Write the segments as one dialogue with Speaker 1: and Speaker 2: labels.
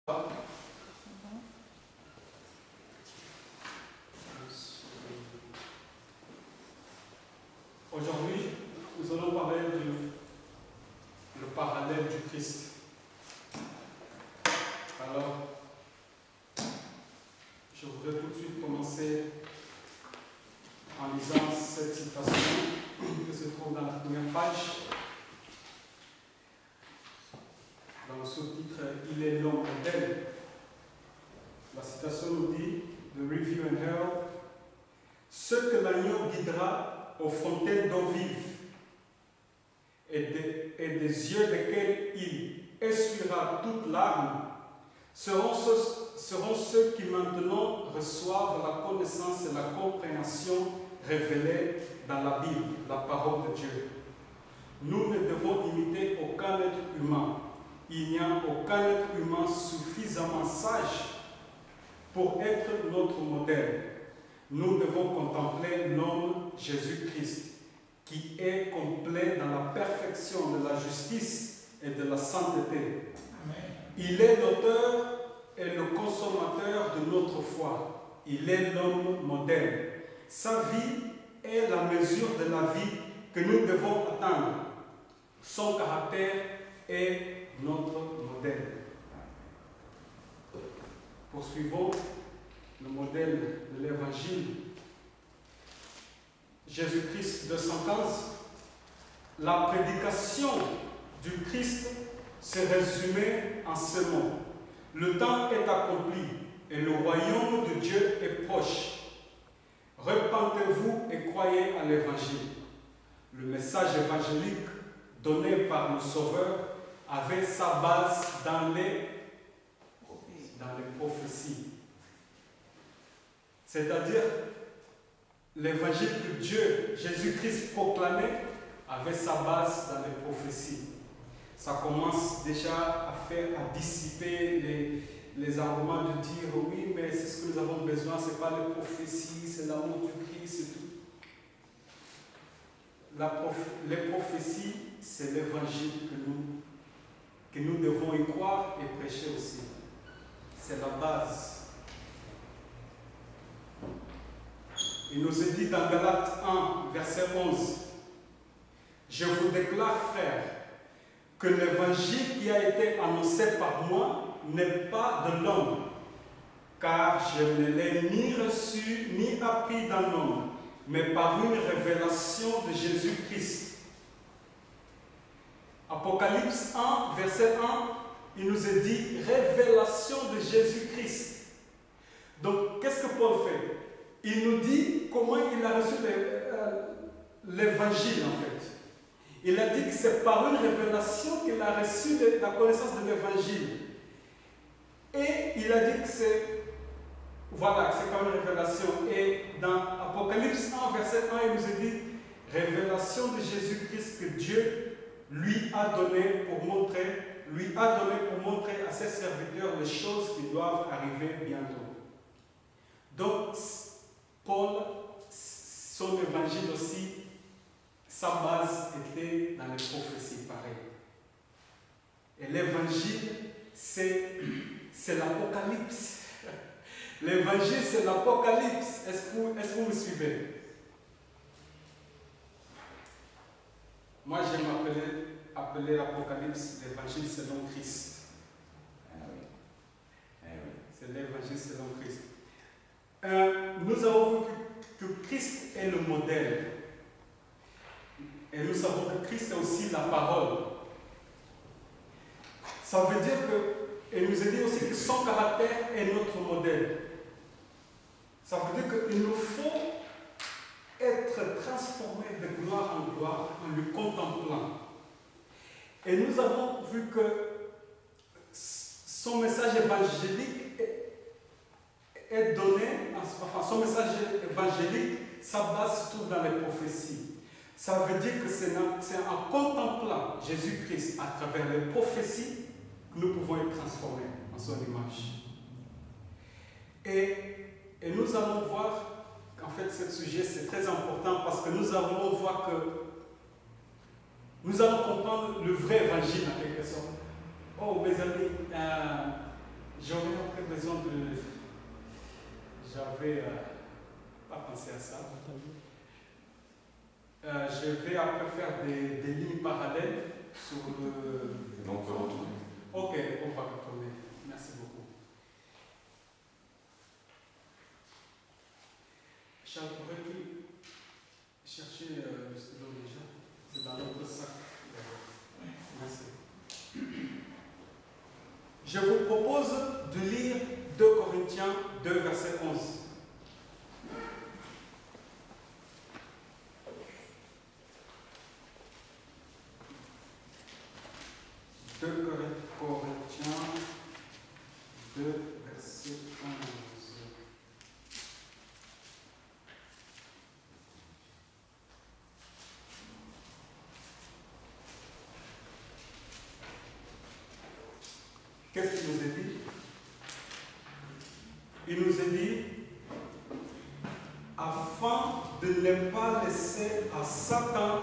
Speaker 1: Aujourd'hui, nous allons parler le parallèle du Christ. Alors, je voudrais tout de suite commencer en lisant cette citation qui se trouve dans la première page. Dans le sous-titre « Il est l'homme modèle ». La citation nous dit, de Review and Herald, « Ce que l'agneau guidera aux fontaines d'eau vive et des yeux desquels il essuiera toute larme seront ceux qui maintenant reçoivent la connaissance et la compréhension révélées dans la Bible, la parole de Dieu. Nous ne devons imiter aucun être humain. Il n'y a aucun être humain suffisamment sage pour être notre modèle. Nous devons contempler l'homme Jésus-Christ, qui est complet dans la perfection de la justice et de la sainteté. Amen. Il est l'auteur et le consommateur de notre foi. Il est l'homme modèle. Sa vie est la mesure de la vie que nous devons atteindre. Son caractère est notre modèle. Poursuivons le modèle de l'Évangile. Jésus-Christ 215. La prédication du Christ se résumait en ce mot. Le temps est accompli et le royaume de Dieu est proche. Repentez-vous et croyez à l'Évangile. Le message évangélique donné par le Sauveur avait sa base dans les prophéties. C'est-à-dire, l'évangile que Dieu, Jésus-Christ, proclamait avait sa base dans les prophéties. Ça commence déjà à dissiper les arguments de dire oui, mais c'est ce que nous avons besoin, ce n'est pas les prophéties, c'est l'amour du Christ et tout. Les prophéties, c'est l'évangile que nous devons y croire et prêcher aussi. C'est la base. Il nous est dit dans Galates 1, verset 11, « Je vous déclare, frères, que l'évangile qui a été annoncé par moi n'est pas de l'homme, car je ne l'ai ni reçu ni appris dans l'homme, mais par une révélation de Jésus-Christ. » Apocalypse 1, verset 1, il nous est dit révélation de Jésus-Christ. Donc, qu'est-ce que Paul fait? Il nous dit comment il a reçu l'évangile en fait. Il a dit que c'est par une révélation qu'il a reçu la connaissance de l'évangile. Et il a dit que c'est par une révélation. Et dans Apocalypse 1, verset 1, il nous est dit révélation de Jésus-Christ que Dieu lui a donné pour montrer à ses serviteurs les choses qui doivent arriver bientôt. Donc, Paul, son évangile aussi, sa base était dans les prophéties, pareil. Et l'évangile, c'est l'Apocalypse. L'évangile, c'est l'Apocalypse. Est-ce que vous me suivez? Moi, j'aime appeler l'Apocalypse l'évangile selon Christ. C'est l'évangile selon Christ. Nous avons vu que Christ est le modèle. Et nous savons que Christ est aussi la parole. Ça veut dire que, et nous a dit aussi que son caractère est notre modèle. Ça veut dire qu'il nous faut être transformé de gloire en gloire en le contemplant. Et nous avons vu que son message évangélique est donné, son message évangélique, sa base se trouve dans les prophéties. Ça veut dire que c'est en contemplant Jésus-Christ à travers les prophéties que nous pouvons être transformés en son image. Et nous allons voir qu'en fait, ce sujet, c'est très important parce que nous allons voir que nous allons comprendre le vrai évangile en quelque sorte. Oh, mes amis, n'avais pas pensé à ça. Je vais après faire des lignes parallèles sur le...
Speaker 2: Donc, on peut retourner.
Speaker 1: Ok, on va retourner. Merci beaucoup. Charles, pourrais-tu chercher le stylo déjà? C'est dans notre sac. Merci. Je vous propose de lire 2 Corinthiens 2, verset 11. Corinthiens 2, verset 11. Qu'est-ce qu'il nous est dit? Il nous est dit, afin de ne pas laisser à Satan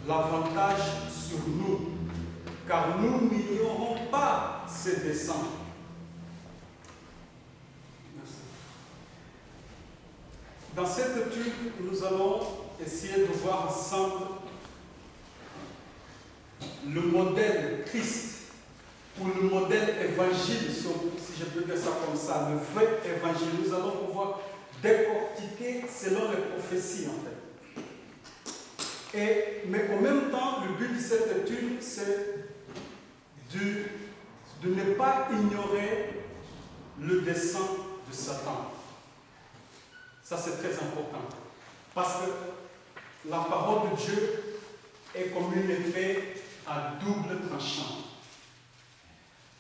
Speaker 1: l'avantage sur nous, car nous n'ignorons pas ses desseins. Merci. Dans cette étude, nous allons essayer de voir ensemble le modèle Christ, ou le modèle évangile, si je peux dire ça comme ça, le vrai évangile. Nous allons pouvoir décortiquer selon les prophéties en fait. Mais en même temps, le but de cette étude, c'est de ne pas ignorer le dessein de Satan. Ça, c'est très important. Parce que la parole de Dieu est comme une épée à double tranchant.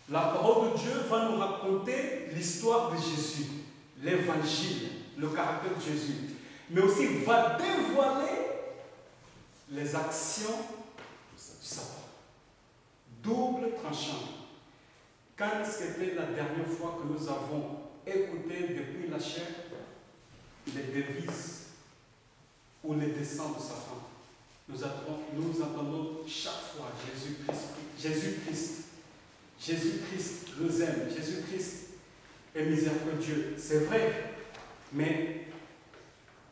Speaker 1: La parole de Dieu va nous raconter l'histoire de Jésus, l'évangile, le caractère de Jésus. Mais aussi va dévoiler les actions de Satan. Double tranchant. Quand est-ce qu'était la dernière fois que nous avons écouté depuis la chair les devises ou les desseins de Satan? Nous entendons chaque fois Jésus-Christ. Jésus-Christ. Jésus-Christ nous aime. Jésus-Christ est miséricordieux. C'est vrai. Mais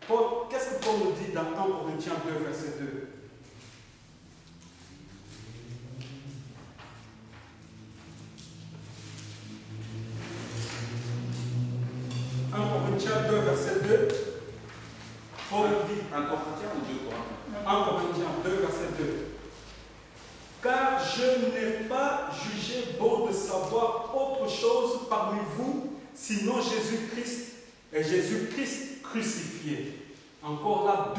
Speaker 1: qu'est-ce que Paul nous dit dans 1 Corinthiens 2, verset 2? 1 Corinthiens 2, verset 2. Paul dit.
Speaker 2: 1 Corinthiens ou 2 Corinthiens?
Speaker 1: 1 Corinthiens 2, verset 2. Car je n'ai pas jugé bon de savoir autre chose parmi vous, sinon Jésus-Christ et Jésus-Christ crucifié. Encore là,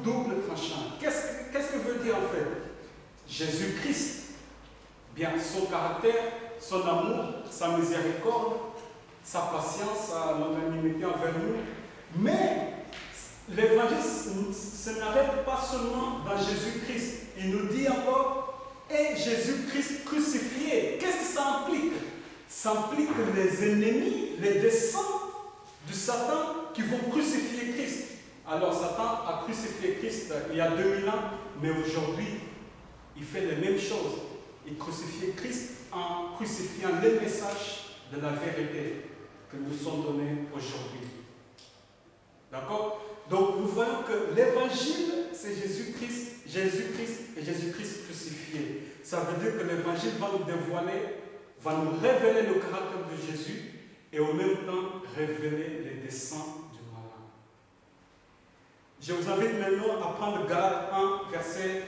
Speaker 1: double tranchant. Qu'est-ce que veut dire en fait? Jésus-Christ, bien son caractère, son amour, sa miséricorde, sa patience, sa longanimité envers nous. Mais l'évangile se n'arrête pas seulement dans Jésus-Christ. Il nous dit encore, et Jésus-Christ crucifié. Qu'est-ce que ça implique? Ça implique les ennemis, les descendants de Satan qui vont crucifier Christ. Alors Satan a crucifié Christ il y a 2000 ans, mais aujourd'hui, il fait les mêmes choses. Il crucifie Christ en crucifiant les messages de la vérité que nous sont donnés aujourd'hui. D'accord? Donc nous voyons que l'évangile, c'est Jésus-Christ, Jésus-Christ et Jésus-Christ crucifié. Ça veut dire que l'évangile va nous dévoiler, va nous révéler le caractère de Jésus et en même temps révéler les desseins du malin. Je vous invite maintenant à prendre Galates 1, verset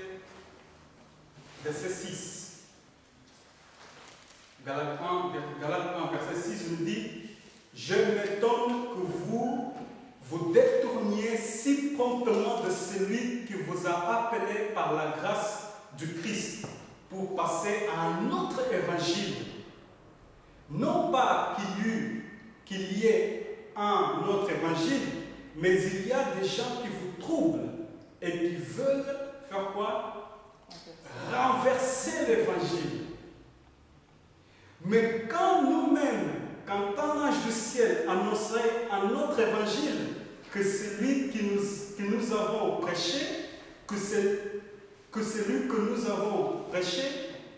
Speaker 1: 6. Galates 1, verset 6 nous dit: je m'étonne que vous détourniez si promptement de celui qui vous a appelé par la grâce du Christ pour passer à un autre évangile. Non pas qu'il y ait un autre évangile, mais il y a des gens qui vous troublent et qui veulent faire quoi? Renverser l'évangile. Mais quand nous-mêmes, quand un ange du ciel annoncerait un autre évangile que celui que nous avons prêché, que celui que nous avons prêché,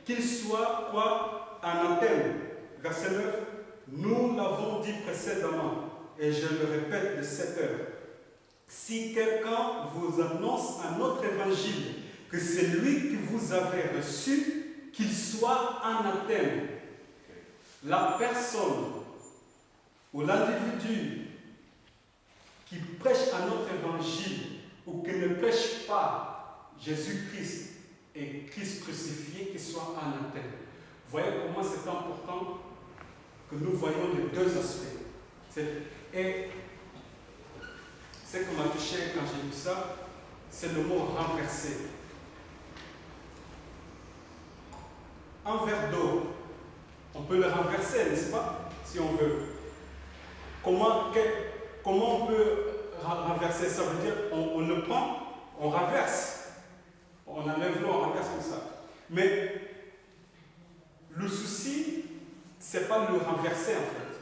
Speaker 1: qu'il soit quoi? Anathème. Verset 9, nous l'avons dit précédemment. et je le répète de cette heure, si quelqu'un vous annonce un autre évangile que celui que vous avez reçu, qu'il soit anathème. La personne ou l'individu qui prêche un autre évangile ou qui ne prêche pas Jésus-Christ et Christ crucifié, qu'il soit anathème. Voyez comment c'est important que nous voyons les deux aspects. Et ce qui m'a touché quand j'ai lu ça, c'est le mot renverser. Un verre d'eau, on peut le renverser, n'est-ce pas, si on veut. Comment on peut renverser? Ça veut dire on le prend, on renverse. On enlève l'eau, on renverse comme ça. Mais le souci, ce n'est pas le renverser en fait.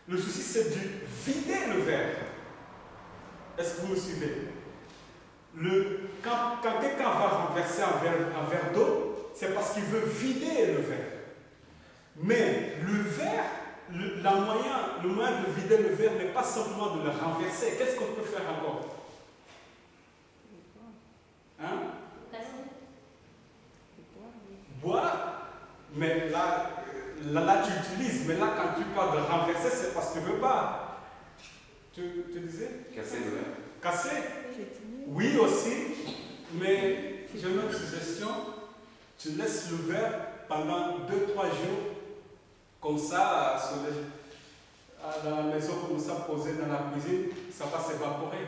Speaker 1: Le souci, c'est de vider le verre. Est-ce que vous me suivez? Quand quelqu'un va renverser un verre d'eau, c'est parce qu'il veut vider le verre. Mais le verre, le moyen de vider le verre n'est pas simplement de le renverser. Qu'est-ce qu'on peut faire encore? Hein? Boire. Mais là, tu utilises. Mais là, quand tu parles de renverser, c'est parce que tu ne veux pas. Tu disais?
Speaker 2: Casser le verre.
Speaker 1: Casser? Oui aussi. Mais je mets une suggestion. Tu laisses le verre pendant 2-3 jours. Comme ça, dans la maison, comme ça, posé dans la cuisine, ça va s'évaporer.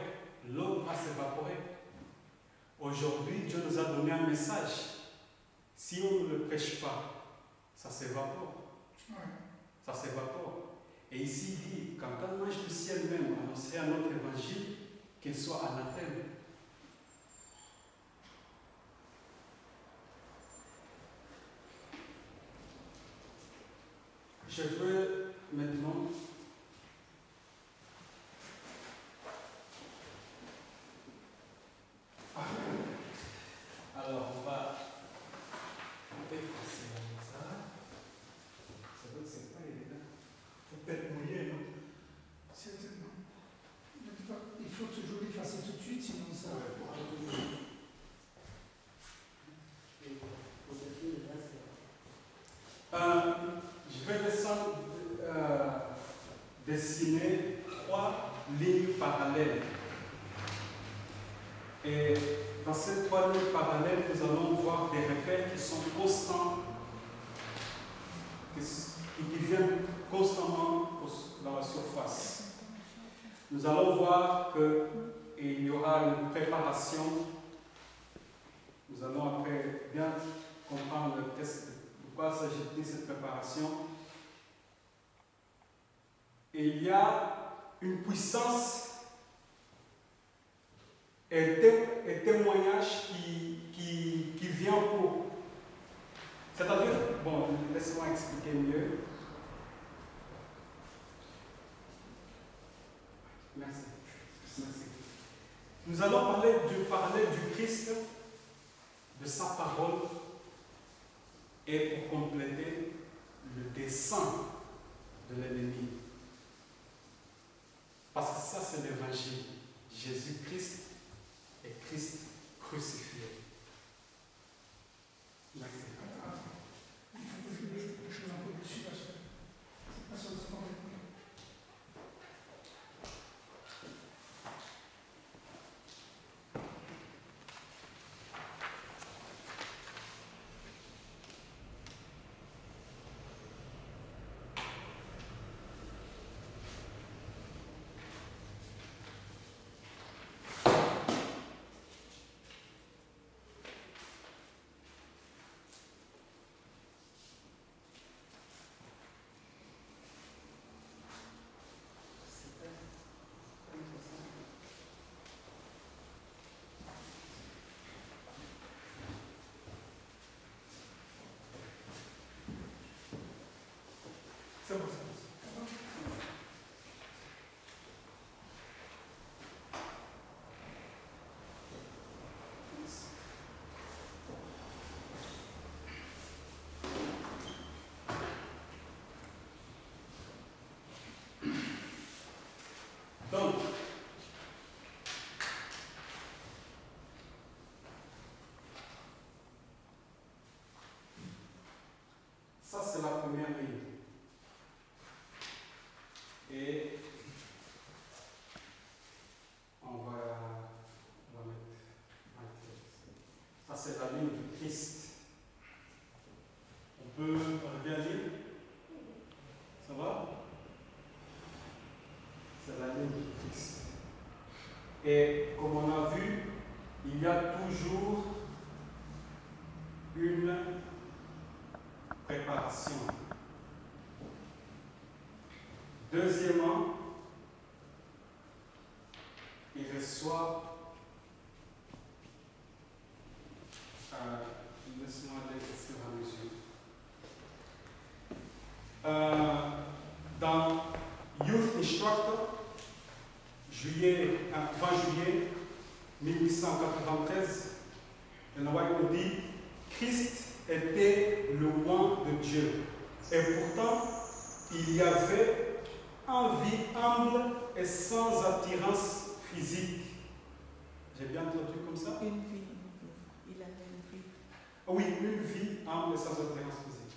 Speaker 1: L'eau va s'évaporer. Aujourd'hui, Dieu nous a donné un message. Si on ne le prêche pas, ça s'évapore. Ça s'évapore. Et ici, il dit, quand un ange du ciel même annoncerait un autre évangile, qu'il soit anathème. Je veux maintenant alors on va effacer ça. C'est vrai que c'est pas évident. Peut-être mouillé, non?
Speaker 3: Certainement. Il faut toujours l'effacer tout de suite, sinon ça.
Speaker 1: Je vais dessiner 3 lignes parallèles. Et dans ces 3 lignes parallèles, nous allons voir des repères qui sont constants, qui viennent constamment dans la surface. Nous allons voir qu'il y aura une préparation. Nous allons après bien comprendre le test. De quoi s'agit-il cette préparation? Et il y a une puissance et témoignage qui vient pour. C'est-à-dire, bon, laisse-moi expliquer mieux. Merci. Merci. Nous allons parler du Christ, de sa parole, et pour compléter, le dessein de l'ennemi. Parce que ça, c'est l'évangile. Jésus-Christ et Christ crucifié. Merci.
Speaker 3: Il faut que je chose un peu dessus parce que c'est pas seulement.
Speaker 1: Donc, ça c'est la première ligne. Et on va mettre ça c'est la ligne du Christ. On peut regarder. Ça va? C'est la ligne du Christ. Et comme on a vu, il y a toujours une préparation. Deuxièmement, il reçoit, laisse-moi aller au fur et à mesure. Dans Youth Instructor, 20 juillet 1893, Ellen White nous dit Christ était le roi de Dieu. Et pourtant, il y avait une vie humble et sans attirance physique. J'ai bien traduit comme ça?
Speaker 4: Une vie. Il avait une vie.
Speaker 1: Oui, une vie humble et sans attirance physique.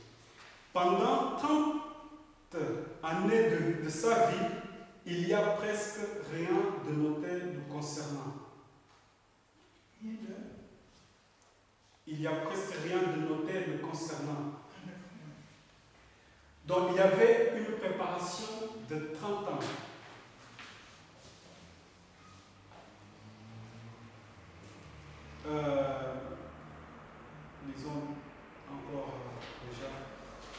Speaker 1: Pendant 30 années de sa vie, il n'y a presque rien de noté le concernant. Il n'y a presque rien de noté le concernant. Donc il y avait une préparation de 30 ans. Lisons encore déjà.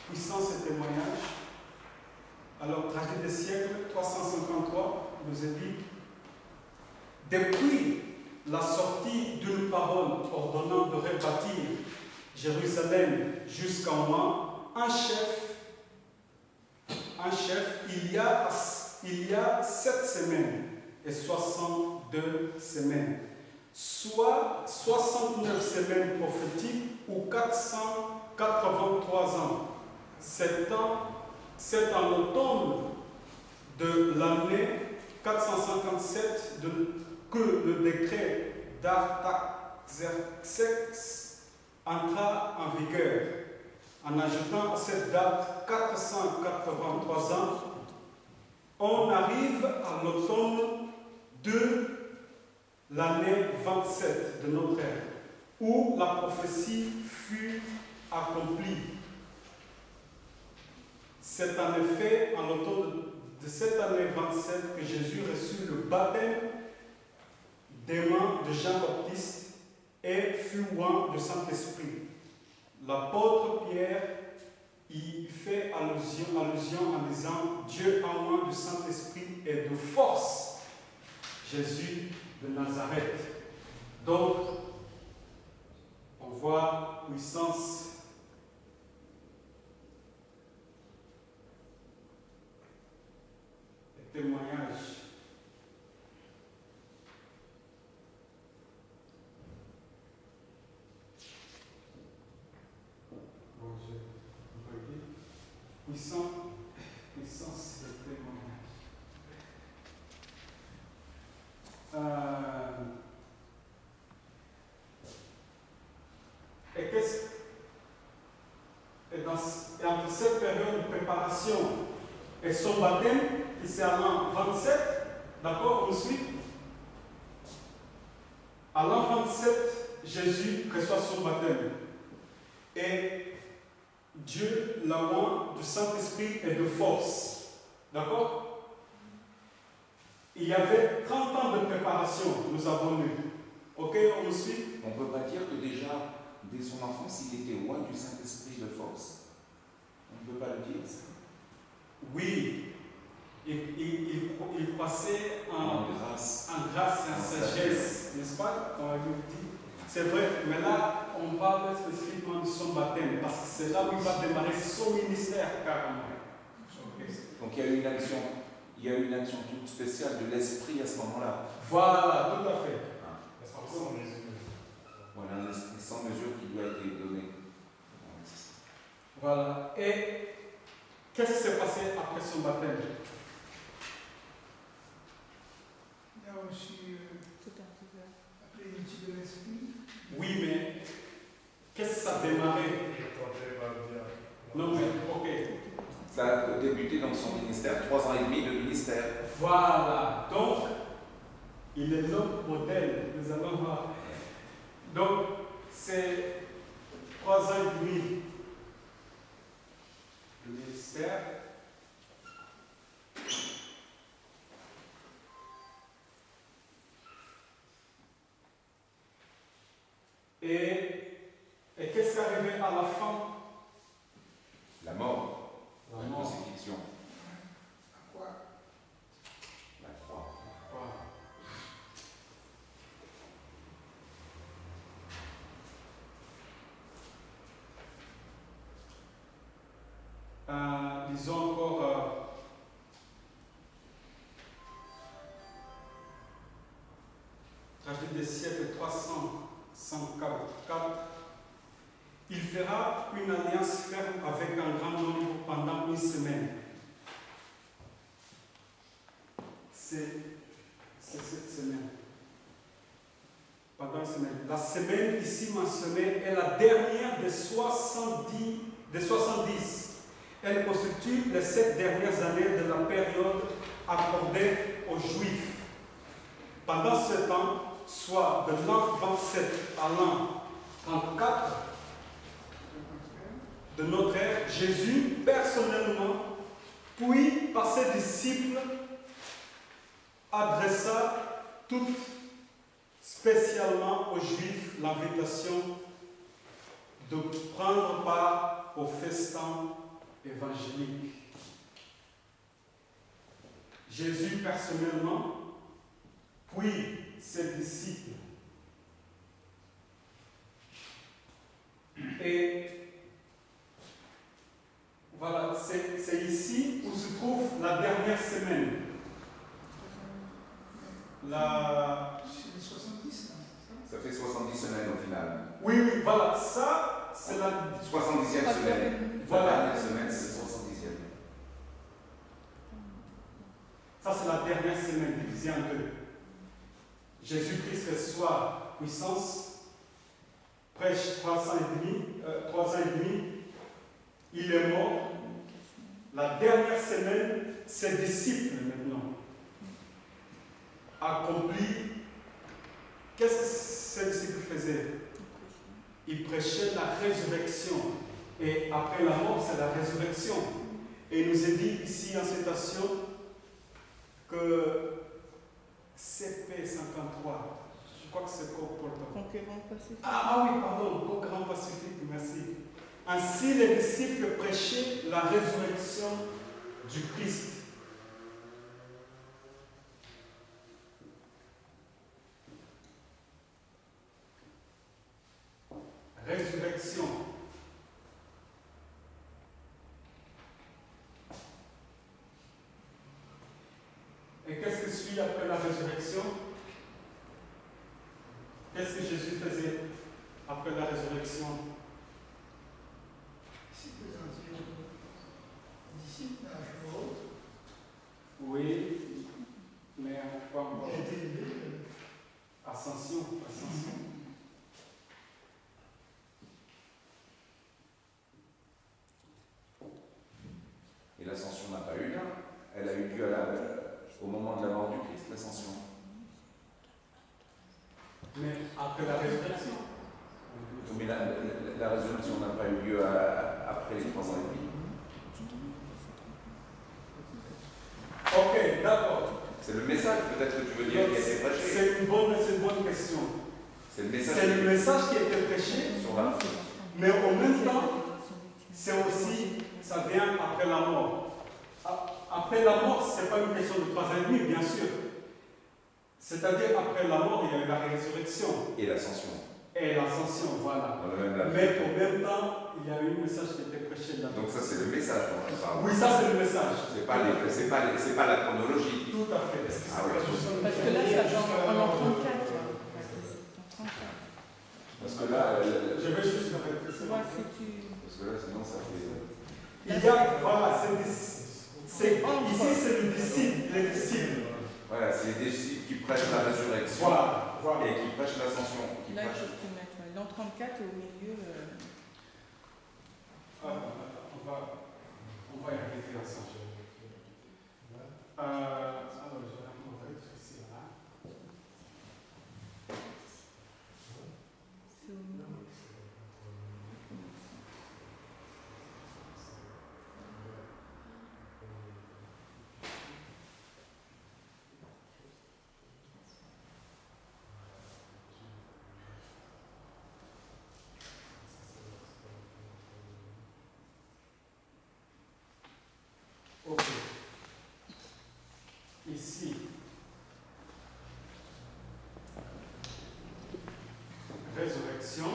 Speaker 1: Puissance et témoignage. Alors, tragédie des siècles, 353, nous est dit depuis la sortie d'une parole ordonnant de rebâtir Jérusalem jusqu'à moi, un chef, il y a 7 semaines et 62 semaines, soit 69 semaines prophétiques ou 483 ans. C'est en l'automne de l'année 457 que le décret d'Artaxerxès entra en vigueur, en ajoutant à cette date 483 ans. On arrive à l'automne de l'année 27 de notre ère, où la prophétie fut accomplie. C'est en effet en l'automne de cette année 27 que Jésus reçut le baptême des mains de Jean-Baptiste et fut oint du Saint-Esprit. L'apôtre Pierre y fait allusion en disant Dieu a oint du Saint-Esprit et de force Jésus de Nazareth. Donc, on voit puissance et témoignage. Puissance de témoignage. Et entre cette période de préparation et son baptême, qui c'est à l'an 27, d'accord, on suit. À l'an 27, Jésus reçoit son baptême. Et Dieu l'a oint du Saint-Esprit et de force. D'accord? Il y avait 30 ans de préparation, nous avons lu. Ok, on suit?
Speaker 2: On ne peut pas dire que déjà, dès son enfance, il était oint du Saint-Esprit de force. On ne peut pas le dire, ça.
Speaker 1: Oui. Il croissait en grâce et en sagesse, n'est-ce pas? Comme on dit. C'est vrai, mais là, on parle spécifiquement de son baptême, parce que c'est là où il va démarrer son ministère carrément.
Speaker 2: Donc il y a eu une action toute spéciale de l'esprit à ce moment-là.
Speaker 1: Voilà, tout à fait.
Speaker 2: Voilà, un esprit sans mesure qui lui a été donné.
Speaker 1: Voilà. Et qu'est-ce qui s'est passé après son baptême?
Speaker 3: a aussi
Speaker 4: tout à fait.
Speaker 3: la plénitude de l'esprit.
Speaker 1: Oui, mais qu'est-ce que ça a démarré? Non, mais ok.
Speaker 2: Ça a débuté dans son ministère, 3 ans et demi de ministère.
Speaker 1: Voilà. Donc, il est l'homme modèle. Nous allons voir. Donc, c'est 3 ans et demi de ministère. Et qu'est-ce qui est arrivé à la fin?
Speaker 2: La mort,
Speaker 1: La
Speaker 2: la
Speaker 1: mort.
Speaker 2: crucifixion,
Speaker 3: À quoi?
Speaker 2: la croix.
Speaker 1: Voilà. Disons encore, tragédie des siècles 354, il fera une alliance ferme avec un grand nombre pendant une semaine. C'est cette semaine. Pendant une semaine. La semaine ici mentionnée est la dernière des 70. Elle constitue les 7 dernières années de la période accordée aux Juifs. Pendant ce temps, soit de l'an 27 à l'an 34 de notre ère, Jésus personnellement, puis par ses disciples, adressa tout spécialement aux Juifs l'invitation de prendre part au festin évangélique. Jésus personnellement, puis ses disciples. Et voilà, c'est ici où se trouve la dernière semaine.
Speaker 3: C'est les 70, là, c'est
Speaker 2: Ça fait 70 semaines au final.
Speaker 1: Oui, voilà, ça, c'est la
Speaker 2: 70e semaine.
Speaker 1: Voilà.
Speaker 2: La dernière semaine, c'est 70e.
Speaker 1: Ça, c'est la dernière semaine divisée en deux. Jésus-Christ reçoit puissance, prêche 3 ans et demi, il est mort. La dernière semaine, ses disciples maintenant accomplit. Qu'est-ce que ces disciples faisaient? Ils prêchaient la résurrection. Et après la mort, c'est la résurrection. Et il nous est dit ici en citation que CP 53, je crois que c'est Paul.
Speaker 4: Conquérant pacifique.
Speaker 1: Ah oui, pardon, Concurrent Pacifique, merci. Ainsi, les disciples prêchaient la résurrection du Christ. Résurrection. Et qu'est-ce que suit après la résurrection? Qu'est-ce que Jésus faisait après la résurrection?
Speaker 3: s'il présentait aux disciples à jour autre.
Speaker 1: Oui, mais pas encore.
Speaker 3: Il a été élevé.
Speaker 1: Ascension.
Speaker 2: Et l'ascension n'a pas eu lieu. Elle a eu lieu au moment de la mort du Christ, l'ascension.
Speaker 1: Mais après la résurrection.
Speaker 2: Mais la résurrection n'a pas eu lieu après les 3 ans et demi.
Speaker 1: Ok, d'accord.
Speaker 2: C'est le message peut-être que tu veux dire qui a été prêché.
Speaker 1: C'est une bonne question.
Speaker 2: C'est le message
Speaker 1: C'est le message qui a été prêché,
Speaker 2: sur la
Speaker 1: mais en même temps, c'est aussi, ça vient après la mort. Après la mort, ce n'est pas une question de 3 ans et demi, bien sûr. C'est-à-dire, après la mort, il y a eu la résurrection.
Speaker 2: et l'ascension.
Speaker 1: Et l'ascension, voilà.
Speaker 2: Dans le même laps.
Speaker 1: Mais en même temps, il y a eu un message qui a été prêché là.
Speaker 2: Donc ça c'est le message dont je parle.
Speaker 1: Oui, ça c'est le message.
Speaker 2: C'est pas la chronologie.
Speaker 1: Tout à fait.
Speaker 2: Ah oui.
Speaker 4: Parce que là, ça va en 34.
Speaker 2: Parce que là,
Speaker 1: Je vais juste répéter ça.
Speaker 4: Vois si tu.
Speaker 2: parce que là sinon ça fait.
Speaker 1: Il y a, voilà, ici c'est le disciple, les disciples.
Speaker 2: Voilà, c'est les disciples qui prêche la résurrection
Speaker 1: Voilà.
Speaker 2: et qui prêche l'ascension. Qui
Speaker 4: Là, il
Speaker 2: prêche...
Speaker 4: faut tout mettre. L'an 34 est au milieu.
Speaker 1: On va y arriver à ça. Alors, je vais montrer ceci là.
Speaker 4: C'est au milieu.
Speaker 1: Ok. Ici. Résurrection.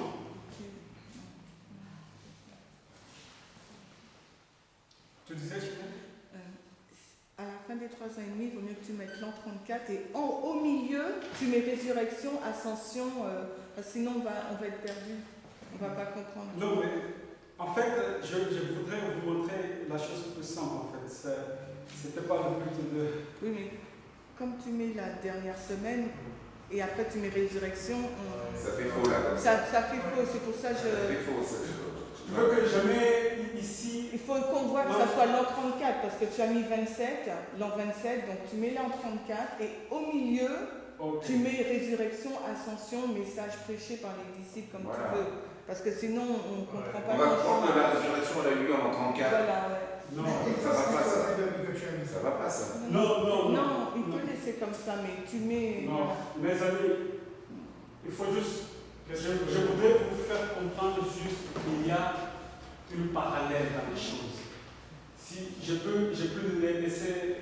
Speaker 1: Tu disais,
Speaker 4: À la fin des 3 ans et demi, il vaut mieux que tu mettes l'an 34 et au milieu, tu mets résurrection, ascension, parce que sinon on va être perdu. On ne va pas comprendre.
Speaker 1: non, mais en fait, je voudrais vous montrer la chose plus simple en fait. C'était pas le but de.
Speaker 4: Oui, mais comme tu mets la dernière semaine et après tu mets résurrection,
Speaker 2: Ça fait faux là. Comme ça.
Speaker 4: ça fait faux. C'est pour ça que
Speaker 2: Ça fait faux. Ça.
Speaker 1: Tu veux que je mets ici.
Speaker 4: il faut qu'on voit que ça soit l'an 34 parce que tu as mis 27, l'an 27, donc tu mets l'an 34 et au milieu,
Speaker 1: Ok.
Speaker 4: tu mets résurrection, ascension, message prêché par les disciples comme
Speaker 2: Voilà.
Speaker 4: tu veux. Parce que sinon on ne comprend pas.
Speaker 2: On va
Speaker 4: grand-chose.
Speaker 2: croire que la résurrection elle a eu lieu en 34.
Speaker 4: Voilà, ouais.
Speaker 1: Non,
Speaker 2: Ça va pas, ça.
Speaker 3: que tu as mis.
Speaker 2: Ça va pas ça.
Speaker 1: non.
Speaker 4: Il peut laisser comme ça, mais tu mets.
Speaker 1: Non, mes amis, il faut juste. Je voudrais vous faire comprendre juste qu'il y a une parallèle dans les choses. Si je peux les laisser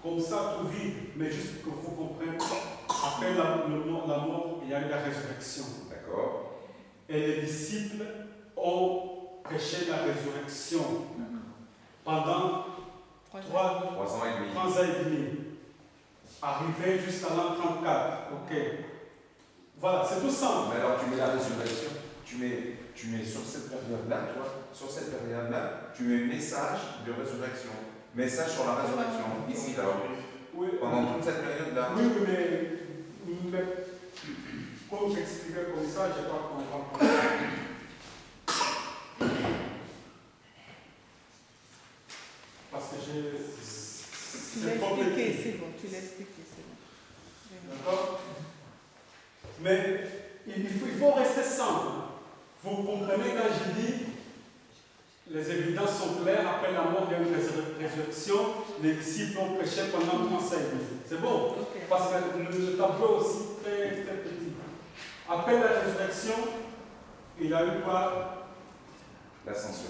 Speaker 1: comme ça tout vide, mais juste que vous compreniez. Après la mort, il y a eu la résurrection.
Speaker 2: D'accord.
Speaker 1: Et les disciples ont prêché la résurrection pendant 3
Speaker 2: 3 ans et demi.
Speaker 1: 3 ans et demi. Arrivé jusqu'à l'an 34. Ok. Voilà, c'est tout simple.
Speaker 2: Mais alors tu mets la résurrection, tu mets sur cette période-là, tu vois, sur cette période-là, tu mets message de résurrection. Message sur la résurrection. Ici, là.
Speaker 1: Oui,
Speaker 2: Pendant toute cette période-là.
Speaker 1: oui, mais comme j'expliquais comme ça, je n'ai pas compris. Parce que
Speaker 4: Tu l'as
Speaker 1: c'est
Speaker 4: expliqué,
Speaker 1: compliqué.
Speaker 4: c'est bon, tu l'as expliqué, c'est bon.
Speaker 1: D'accord? Mais il faut rester simple. Vous comprenez quand je dis les évidences sont claires, après la mort, il y a une résurrection, les disciples ont prêché pendant 35 jours. C'est bon?
Speaker 4: Ok.
Speaker 1: Parce que le tableau est aussi très, très petit. Après la résurrection, il y a eu quoi?
Speaker 2: L'ascension.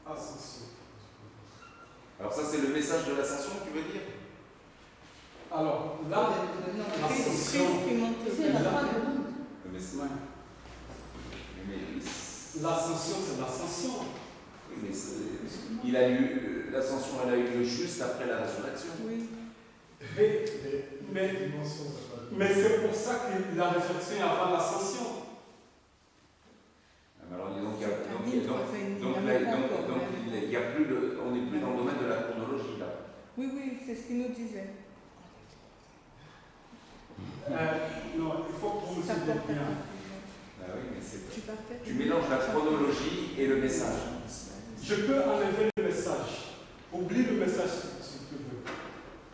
Speaker 1: Ascension.
Speaker 2: Alors ça c'est le message de l'ascension, tu veux dire?
Speaker 1: Alors, là,
Speaker 4: Non,
Speaker 1: l'ascension.
Speaker 4: Christ qui monte
Speaker 5: C'est la fin du monde.
Speaker 2: Le message.
Speaker 1: Ouais.
Speaker 2: Mais,
Speaker 1: L'ascension, c'est l'ascension.
Speaker 2: oui, mais il a eu l'ascension, elle a eu lieu juste après la résurrection.
Speaker 4: Oui.
Speaker 1: Mais c'est pour ça que la résurrection est avant l'ascension.
Speaker 2: Alors donc il y a, on n'est plus dans le domaine de la chronologie là.
Speaker 4: Oui, oui, c'est ce qu'il nous disait.
Speaker 1: Non, il faut que vous me
Speaker 4: Ça
Speaker 1: suiviez
Speaker 4: porte à
Speaker 1: bien.
Speaker 4: confusion.
Speaker 2: Ah oui, mais c'est...
Speaker 4: Tu vas faire.
Speaker 2: Tu mélanges la chronologie et le message.
Speaker 1: Je peux enlever le message. Oublie le message si tu veux.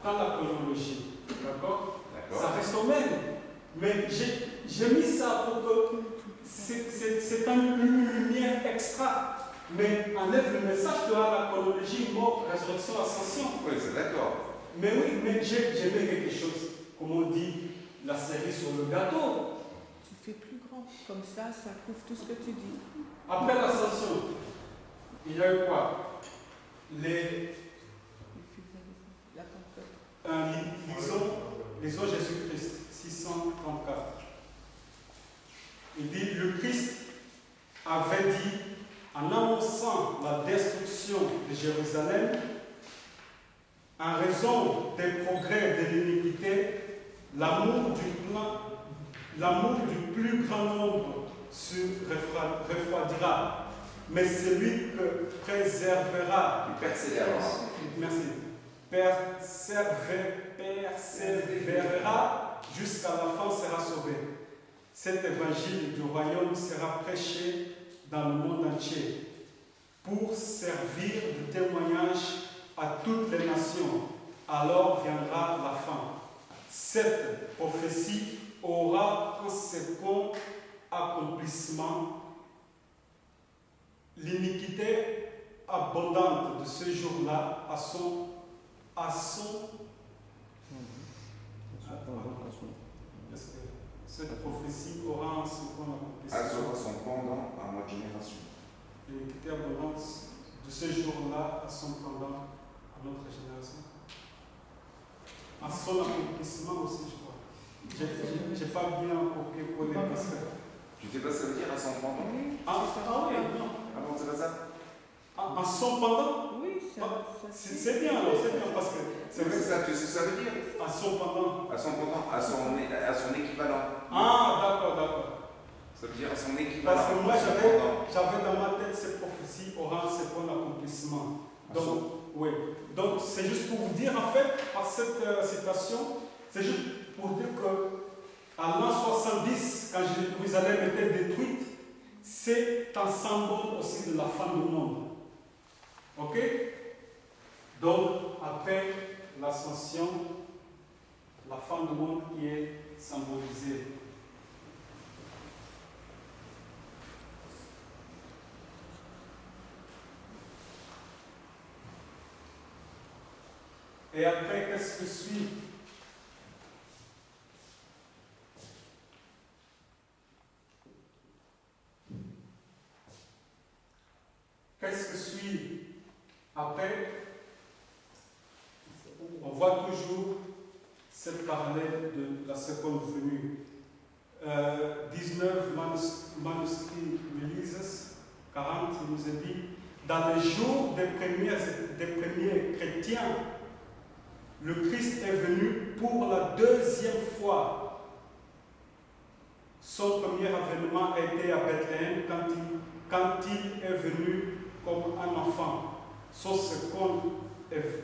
Speaker 1: Prends la chronologie. D'accord? Ça
Speaker 2: D'accord.
Speaker 1: reste au même. Mais j'ai mis ça pour que c'est une lumière extra. Mais enlève le message, tu as la chronologie, mort, résurrection, ascension.
Speaker 2: Oui, c'est d'accord.
Speaker 1: Mais oui, mais j'ai mis quelque chose. Comme on dit, la série sur le gâteau.
Speaker 4: Tu fais plus grand. Comme ça couvre tout ce que tu dis.
Speaker 1: Après l'ascension, il y a eu quoi?
Speaker 4: La Pentecôte.
Speaker 1: Lisons Jésus-Christ, 634. Il dit, le Christ avait dit, en annonçant la destruction de Jérusalem, en raison des progrès de l'iniquité, l'amour du plus grand nombre se refroidira, mais celui que préservera,
Speaker 2: Tu persévères.
Speaker 1: merci, persévérera persévérera jusqu'à la fin sera sauvé. Cet évangile du royaume sera prêché dans le monde entier pour servir de témoignage à toutes les nations. Alors viendra la fin. Cette prophétie aura un second accomplissement. L'iniquité abondante de ce jour-là à son Est-ce que cette prophétie aura un second
Speaker 2: Elle
Speaker 1: accomplissement?
Speaker 2: sera son pendant à notre génération.
Speaker 1: L'iniquité abondante de ce jour-là à son pendant à notre génération. À son accomplissement aussi, je crois. J'ai pas bien compris pour les personnes.
Speaker 2: Tu sais pas ce que ça veut dire à son pendant?
Speaker 4: Oui,
Speaker 1: Ah,
Speaker 4: c'est ça.
Speaker 1: ah oui, non.
Speaker 2: Ah bon, c'est pas ça?
Speaker 1: À son pendant?
Speaker 4: Oui, ça
Speaker 1: C'est bien, alors, c'est bien parce que
Speaker 2: C'est vrai, ça, tu sais ce que ça veut dire?
Speaker 1: à son pendant.
Speaker 2: À son pendant, à son équivalent.
Speaker 1: Ah, d'accord.
Speaker 2: Ça veut dire à son équivalent.
Speaker 1: Parce que moi,
Speaker 2: à son pendant.
Speaker 1: j'avais dans ma tête cette prophétie aura un second accomplissement. Donc, oui. Donc, c'est juste pour vous dire, en fait, par cette citation, c'est juste pour dire que à l'an 70, quand Jérusalem était détruite, c'est un symbole aussi de la fin du monde. Ok? Donc, après l'ascension, la fin du monde qui est symbolisée. Et après, qu'est-ce que suit? Qu'est-ce que suit après? On voit toujours cette parallèle de la seconde venue. 19 manuscrits releases, 40, il nous est dit, dans les jours des premiers chrétiens, le Christ est venu pour la deuxième fois. Son premier avènement a été à Bethléem quand il est venu comme un enfant. Son second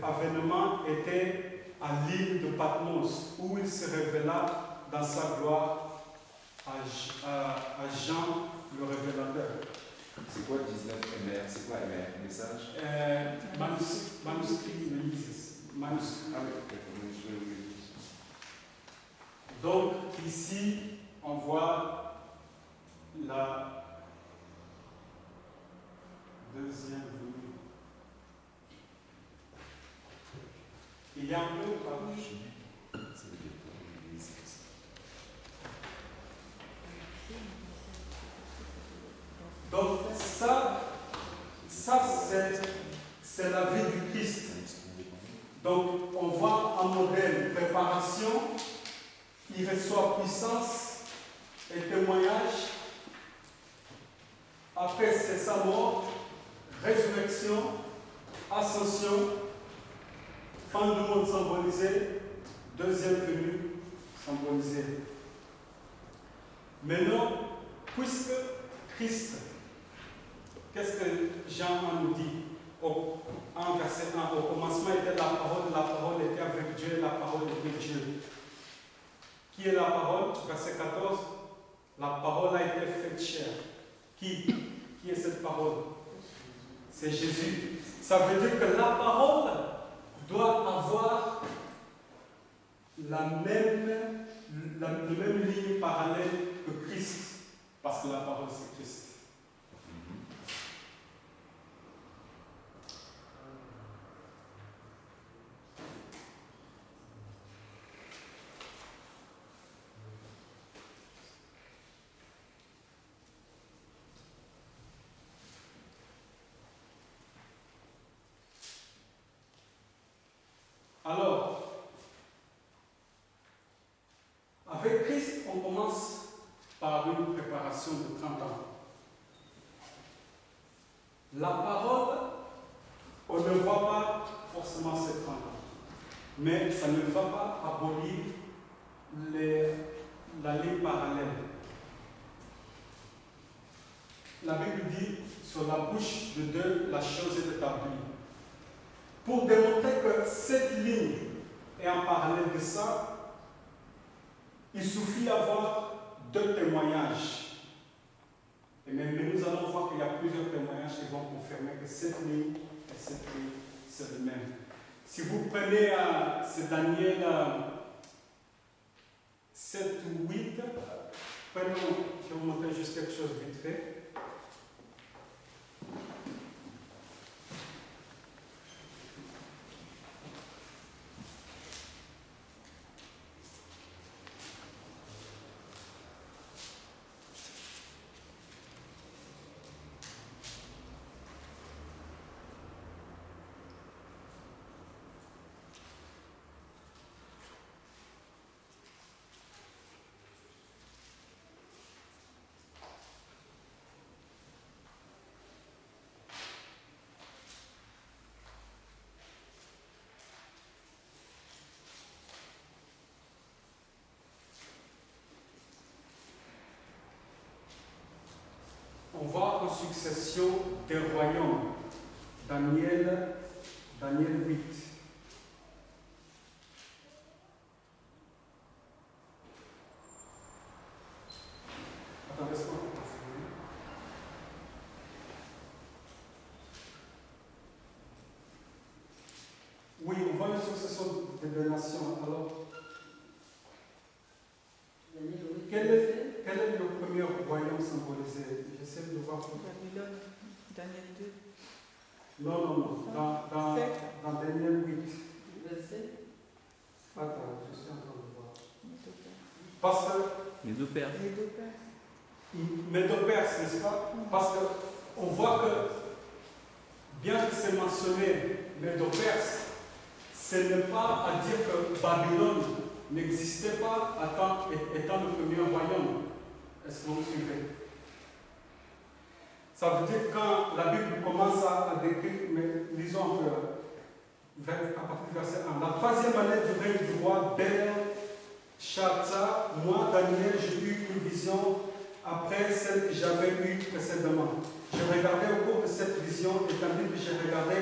Speaker 1: avènement était à l'île de Patmos, où il se révéla dans sa gloire à Jean le révélateur.
Speaker 2: C'est quoi 19 MR? C'est quoi MR? Message?
Speaker 1: Manuscrit releases. Manuscrit.
Speaker 2: Ah oui,
Speaker 1: Donc ici, on voit la deuxième venue. Il y a un peu ou pas? Donc ça c'est la vie du Christ. Donc on voit un modèle préparation, il reçoit puissance et témoignage. Après c'est sa mort, résurrection, ascension, fin du monde symbolisé, deuxième venue symbolisée. Maintenant, puisque Christ, qu'est-ce que Jean nous dit? En verset 1, au commencement était la parole était avec Dieu, la parole était Dieu. Qui est la parole? Verset 14, la parole a été faite chair. Qui est cette parole? C'est Jésus. Ça veut dire que la parole doit avoir le même ligne parallèle que Christ, parce que la parole c'est Christ. Alors, avec Christ, on commence par une préparation de 30 ans. La parole, on ne voit pas forcément ces 30 ans, mais ça ne va pas abolir la ligne parallèle. La Bible dit, sur la bouche de deux, la chose est établie. Pour démontrer que cette ligne et en parallèle de ça, il suffit d'avoir 2 témoignages. Et même nous allons voir qu'il y a plusieurs témoignages qui vont confirmer que cette ligne et cette ligne, c'est le même. Si vous prenez, c'est Daniel 7 ou 8, prenons, je vais vous montrer juste quelque chose vite fait. On voit en succession des royaumes. Daniel 8. Attends, laisse-moi confirmer. Oui, on voit une succession de deux nations. Alors, quel est le premier royaume symbolisé? J'essaie de voir.
Speaker 4: Babylone, Daniel 2.
Speaker 1: Non. Dans Daniel 8.
Speaker 5: Verset.
Speaker 1: Attends, je suis en train de voir. Parce que.
Speaker 6: Les 2 pères.
Speaker 4: Les 2 pères.
Speaker 1: Médo-Perse, n'est-ce pas? Parce qu'on voit que, bien que c'est mentionné Médo-Perse, ce n'est pas à dire que Babylone n'existait pas étant le premier royaume. Est-ce que vous me suivez? Ça veut dire que quand la Bible commence à décrire, mais lisons un peu, à partir du verset 1. La 3e année du règne du roi Belshazzar, moi, Daniel, j'ai eu une vision après celle que j'avais eue précédemment. Je regardais au cours de cette vision, et tandis que j'ai regardé,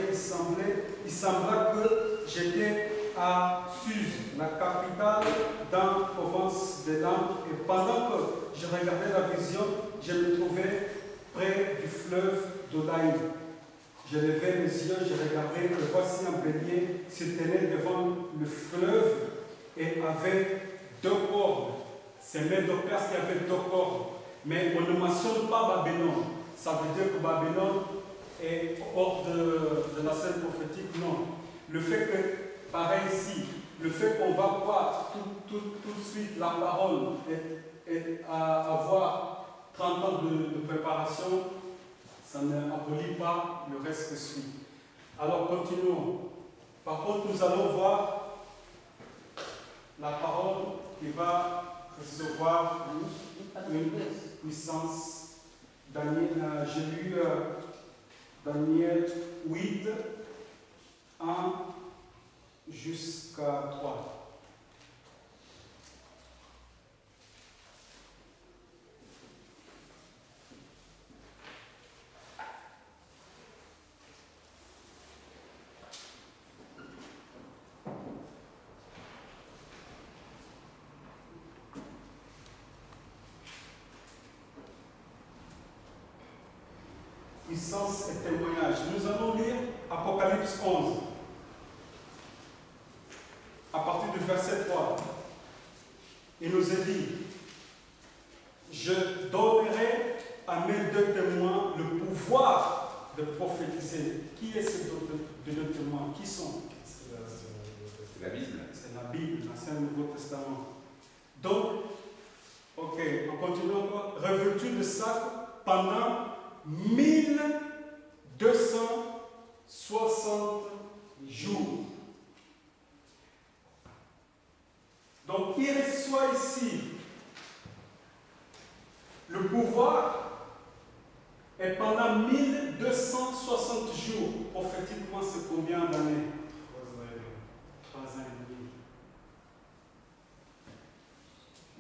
Speaker 1: il sembla que j'étais à Suse, la capitale dans la province de Landes, et pendant que je regardais la vision, je me trouvais près du fleuve d'Odaï. Je levais mes yeux, je regardais, et voici un bélier se tenait devant le fleuve et avait 2 cornes. C'est Médo-Perse qui avait 2 cornes. Mais on ne mentionne pas Babylone. Ça veut dire que Babylone est hors de la scène prophétique. Non. Le fait que, pareil ici, le fait qu'on va voir tout de suite la parole et avoir 30 ans de préparation, ça n'abolit pas le reste qui suit. Alors continuons. Par contre, nous allons voir la parole qui va recevoir une puissance. J'ai lu Daniel 8, 1 jusqu'à 3. Puissance et témoignage. Nous allons lire Apocalypse 11, à partir du verset 3. Il nous est dit: je donnerai à mes 2 témoins le pouvoir de prophétiser. Qui est ces 2 témoins? Qui sont?
Speaker 2: C'est la Bible.
Speaker 1: C'est la Bible, l'Ancien et Nouveau Testament. Donc, ok, on continue encore. Revêtu de sac pendant 1260 jours. Donc, il reçoit ici le pouvoir, et pendant 1260 jours, prophétiquement, c'est combien d'années? 3 ans et demi.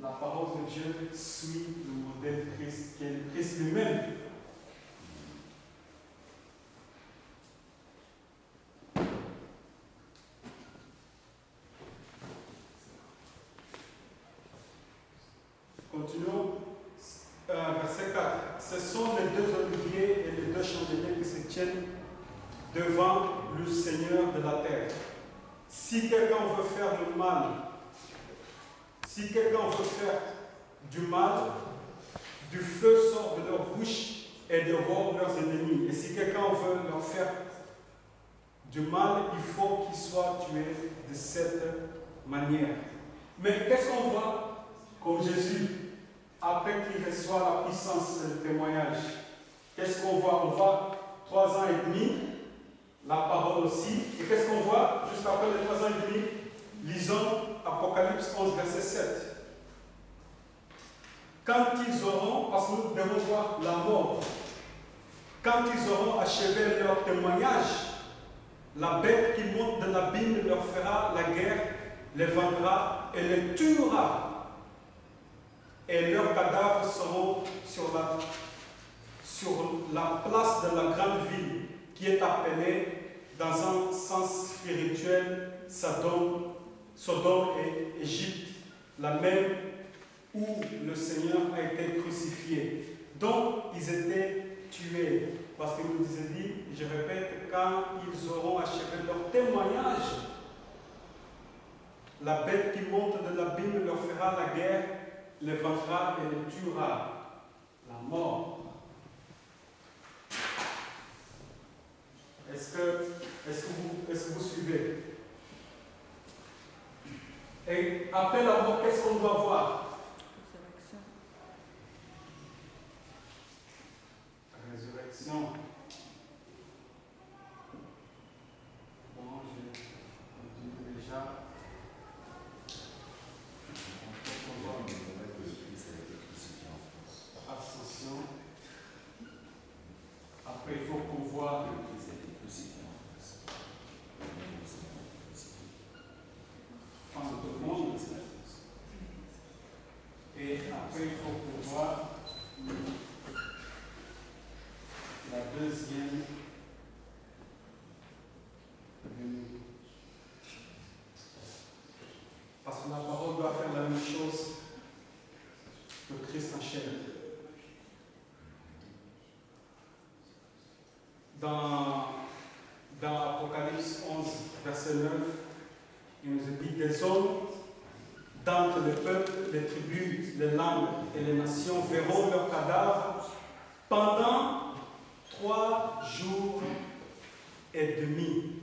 Speaker 1: La parole de Dieu suit le modèle de Christ, qui est le Christ lui-même. Continuons. Verset 4. Ce sont les deux oliviers et les deux chandeliers qui se tiennent devant le Seigneur de la terre. Si quelqu'un veut faire du mal, du feu sort de leur bouche et dévore leurs ennemis. Et si quelqu'un veut leur faire du mal, il faut qu'ils soient tués de cette manière. Mais qu'est-ce qu'on voit comme Jésus, après qu'il reçoit la puissance du témoignage? Qu'est-ce qu'on voit? On voit 3 ans et demi, la parole aussi. Et qu'est-ce qu'on voit juste après les 3 ans et demi? Lisons Apocalypse 11, verset 7. Quand ils auront, parce que nous devons voir la mort, quand ils auront achevé leur témoignage, la bête qui monte de l'abîme leur fera la guerre, les vaincra et les tuera. Et leurs cadavres seront sur la place de la grande ville, qui est appelée, dans un sens spirituel, Sodome et Égypte, la même où le Seigneur a été crucifié. Donc, ils étaient tués. Parce qu'il nous a dit, je répète, quand ils auront achevé leur témoignage, la bête qui monte de l'abîme leur fera la guerre, les vaincra et les tuera. La mort. Est-ce que vous suivez? Et après la mort, qu'est-ce qu'on doit voir? Résurrection. Bon, j'ai dit déjà. Ascension. Après, il faut qu'on voit fin du monde. Et après, il faut qu'on voit la deuxième venue. Parce que la parole doit faire la même chose que Christ en chair. Dans Apocalypse 11, verset 9, il nous est dit: des hommes d'entre les peuples, les tribus, les langues et les nations verront leurs cadavres pendant 3 jours et demi.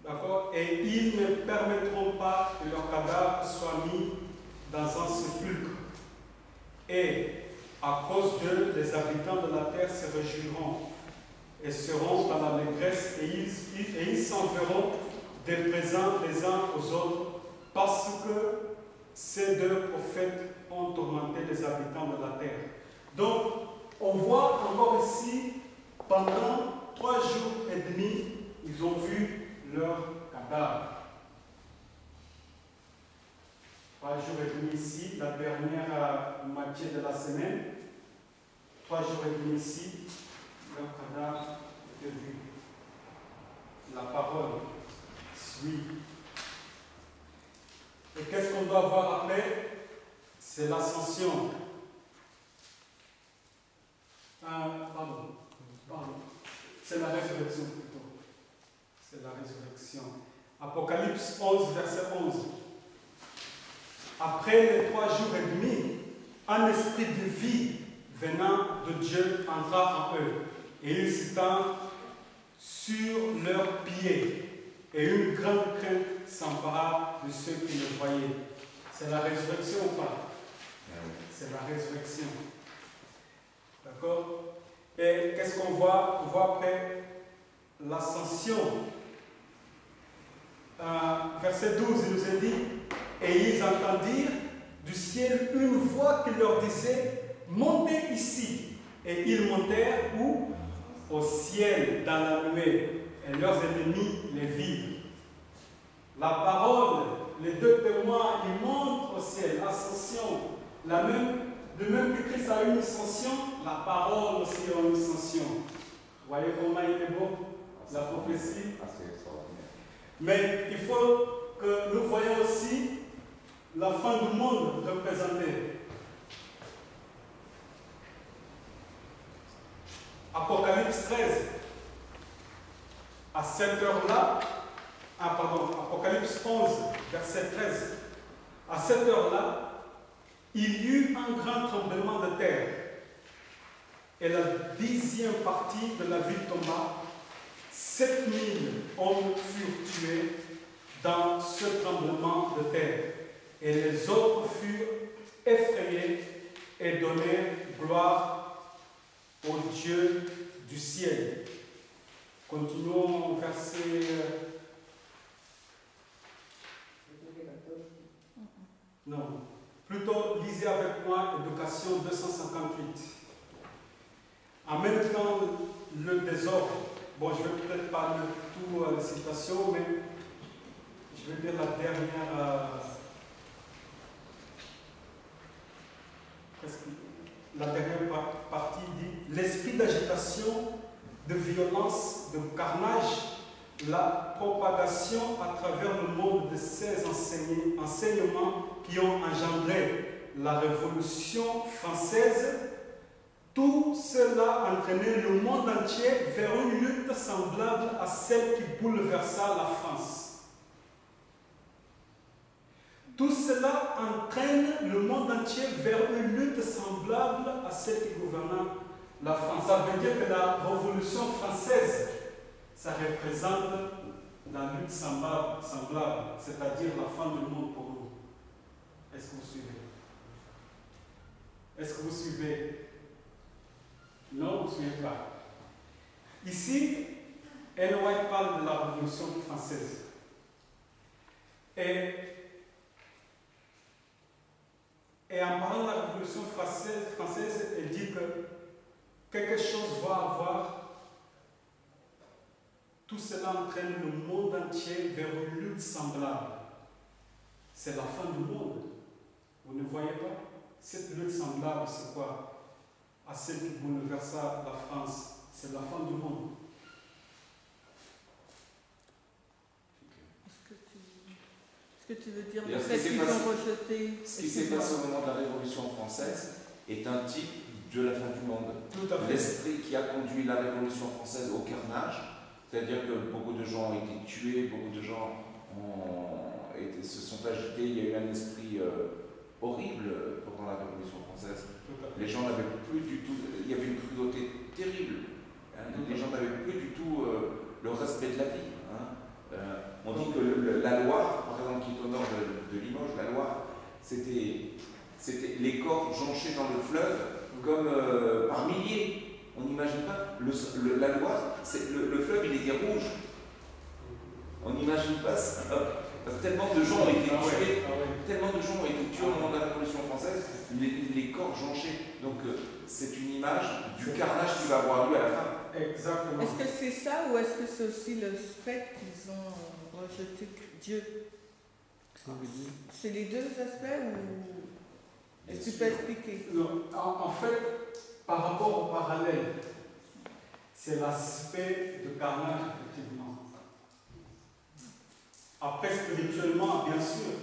Speaker 1: D'accord? Et ils ne permettront pas que leurs cadavres soient mis dans un sépulcre. Et à cause d'eux, les habitants de la terre se réjouiront et seront dans l'allégresse, et ils s'enverront des présents les uns aux autres, parce que ces 2 prophètes ont tourmenté les habitants de la terre. Donc, on voit encore ici, pendant 3 jours et demi, ils ont vu leur cadavre. 3 jours et demi ici, la dernière moitié de la semaine. 3 jours et demi ici, leur cadavre est vu. La parole suit. Et qu'est-ce qu'on doit voir après? C'est l'ascension. C'est la résurrection plutôt. C'est la résurrection. Apocalypse 11, verset 11. Après les 3 jours et demi, un esprit de vie venant de Dieu entra en eux, et ils s'étendent sur leurs pieds, et une grande crainte s'empara de ceux qui le voyaient. C'est la résurrection ou pas? C'est la résurrection. D'accord? Et qu'est-ce qu'on voit? On voit après l'ascension. Verset 12, il nous est dit: et ils entendirent du ciel une voix qui leur disait: montez ici. Et ils montèrent où? Au ciel, dans la nuée, et leurs ennemis les virent. La parole, les 2 témoins, ils montent au ciel, ascension. De même que Christ a eu une ascension, la parole aussi a une ascension. Vous voyez comment il est beau, la prophétie? Mais il faut que nous voyons aussi la fin du monde représentée? Apocalypse 13. À cette heure-là, Apocalypse 11, verset 13. À cette heure-là, il y eut un grand tremblement de terre, et la 10e partie de la ville tomba. 7000 hommes furent tués dans ce tremblement de terre, et les autres furent effrayés et donnèrent gloire au Dieu du ciel. Continuons au verset. Non, plutôt lisez avec moi Éducation 258. En même temps, le désordre. Bon, je ne vais peut-être pas lire toute la citation, mais je vais dire la dernière. La dernière partie dit: l'esprit d'agitation, de violence, de carnage, la propagation à travers le monde de ces enseignements qui ont engendré la Révolution française, tout cela entraînait le monde entier vers une lutte semblable à celle qui bouleversa la France. Tout cela entraîne le monde entier vers une lutte semblable à celle qui gouverna la France. Ça veut dire que la Révolution française, ça représente la lutte semblable, c'est-à-dire la fin du monde pour nous. Est-ce que vous suivez? Est-ce que vous suivez? Non, vous ne suivez pas. Ici, Ellen White parle de la Révolution française. Et en parlant de la Révolution française, elle dit que quelque chose va avoir. Tout cela entraîne le monde entier vers une lutte semblable. C'est la fin du monde. Vous ne voyez pas? Cette lutte semblable, c'est quoi? À celle qui bouleversa la France. C'est la fin du monde.
Speaker 4: Est-ce que tu veux dire
Speaker 2: Et
Speaker 4: le fait qu'ils ont rejeté?
Speaker 2: Ce qui s'est passé au moment de la Révolution française est un type de la fin du monde.
Speaker 1: Tout à fait.
Speaker 2: L'esprit qui a conduit la Révolution française au carnage, c'est-à-dire que beaucoup de gens ont été tués, beaucoup de gens se sont agités, il y a eu un esprit horrible pendant la Révolution française. Les gens n'avaient plus du tout, il y avait une cruauté terrible. Hein. Les gens n'avaient plus du tout le respect de la vie. Hein. On dit que la Loire, par exemple, qui est au nord de Limoges, la Loire, c'était les corps jonchés dans le fleuve comme par milliers. On n'imagine pas. La Loire, le fleuve, il était rouge. On n'imagine pas ça. Tellement de gens ont été tués. Tellement de gens ont été tués au moment de la Révolution française, les corps jonchés. Donc c'est une image du carnage qui va avoir lieu à la fin.
Speaker 1: Exactement.
Speaker 4: Est-ce que c'est ça ou est-ce que c'est aussi le fait qu'ils ont rejeté Dieu? C'est les deux aspects ou est-ce que tu peux expliquer?
Speaker 1: Non, en fait, par rapport au parallèle, c'est l'aspect de carnage, effectivement. Après, spirituellement, bien sûr.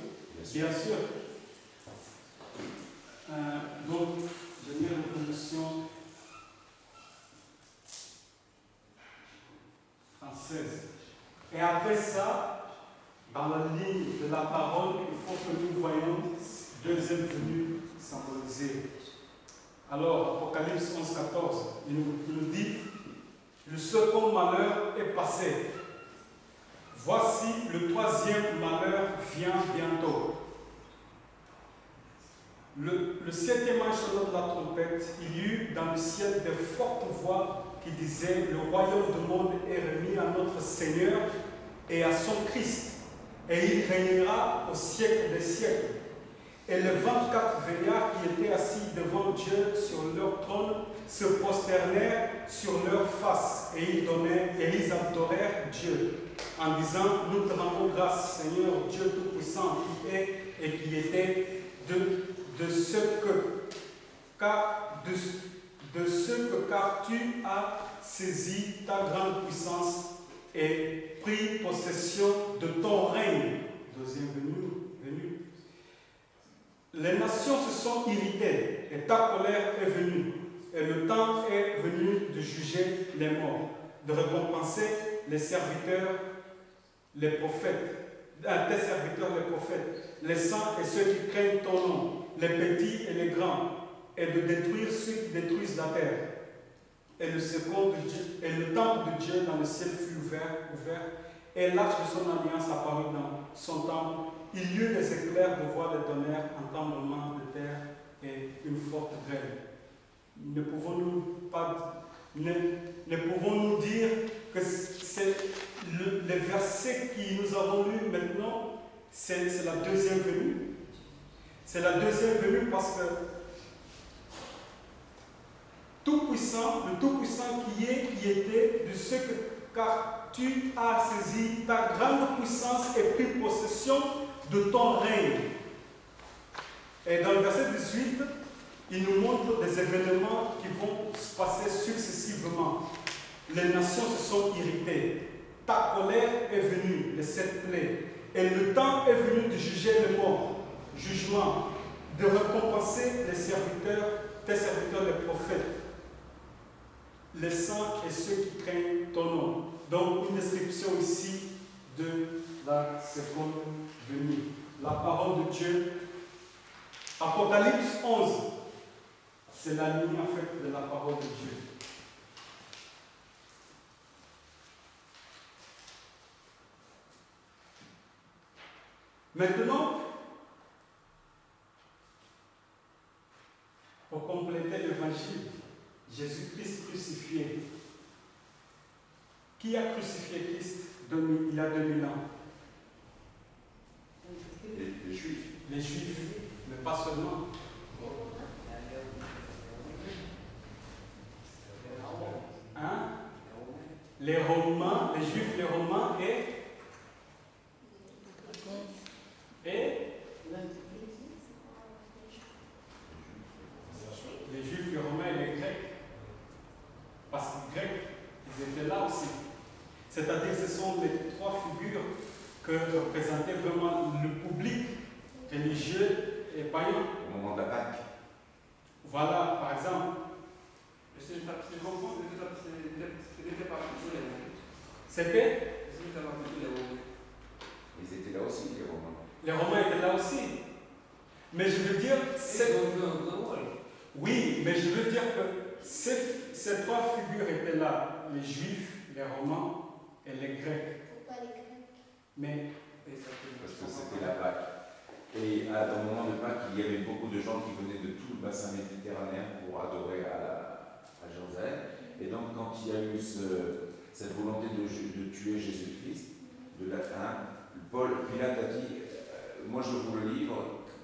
Speaker 1: Bien sûr. Donc, je mets la Révolution française. Et après ça, dans la ligne de la parole, il faut que nous voyons deuxième venue symbolisée. Alors, Apocalypse 11, 14, il nous dit: le second malheur est passé. Voici, le troisième malheur vient bientôt. Le septième ange sonna de la trompette. Il y eut dans le ciel de fortes voix qui disaient: le royaume du monde est remis à notre Seigneur et à son Christ, et il régnera au siècle des siècles. Et les 24 vieillards qui étaient assis devant Dieu sur leur trône se prosternèrent sur leur face, et ils adorèrent Dieu, en disant: nous te rendons grâce, Seigneur Dieu Tout-Puissant, qui est et qui était, de ce que car tu as saisi ta grande puissance et pris possession de ton règne. Deuxième venue. Les nations se sont irritées et ta colère est venue. Et le temps est venu de juger les morts, de récompenser les serviteurs, les prophètes, tes serviteurs les prophètes, les saints et ceux qui craignent ton nom, les petits et les grands, et de détruire ceux qui détruisent la terre. Et le second de Dieu, et le temple de Dieu dans le ciel fut ouvert, et l'arche de son alliance apparut dans son temple. Il y eut des éclairs, de voix de tonnerre, un tremblement de terre et une forte grêle. Ne pouvons-nous dire que c'est les versets que nous avons lus maintenant, c'est la deuxième venue? C'est la deuxième venue parce que Tout-Puissant, le Tout-Puissant qui était de ce que, car tu as saisi ta grande puissance et pris possession de ton règne. Et dans le verset 18, il nous montre des événements qui vont se passer successivement. Les nations se sont irritées. Ta colère est venue, les 7 plaies. Et le temps est venu de juger les morts. Jugement, de récompenser les serviteurs, tes serviteurs, les prophètes, les saints et ceux qui craignent ton nom. Donc, une description ici de la seconde venue. La parole de Dieu. Apocalypse 11, c'est la ligne en fait de la parole de Dieu. Maintenant, pour compléter l'évangile, Jésus-Christ crucifié. Qui a crucifié Christ il y a 2000 ans?
Speaker 2: Les Juifs.
Speaker 1: Les Juifs, mais pas seulement. Hein? Les Romains, les Juifs, les Romains et les Juifs, les Romains et les Grecs. Parce que les Grecs, ils étaient là aussi. C'est-à-dire que ce sont les trois figures que représentait vraiment le public religieux et païen.
Speaker 2: Au moment de la Pâque.
Speaker 1: Voilà, par exemple.
Speaker 5: C'était
Speaker 2: Ils étaient là aussi, les Romains.
Speaker 1: Les Romains étaient là aussi. Mais je veux dire, oui, mais je veux dire que ces trois figures étaient là, les Juifs, les Romains et les Grecs.
Speaker 6: Pourquoi les Grecs?
Speaker 1: Mais
Speaker 2: Parce que c'était la Pâque. Et dans le moment de Pâques, il y avait beaucoup de gens qui venaient de tout le bassin méditerranéen pour adorer à Jérusalem. Et donc, quand il y a eu cette volonté de tuer Jésus-Christ, Pilate a dit moi je vous le livre,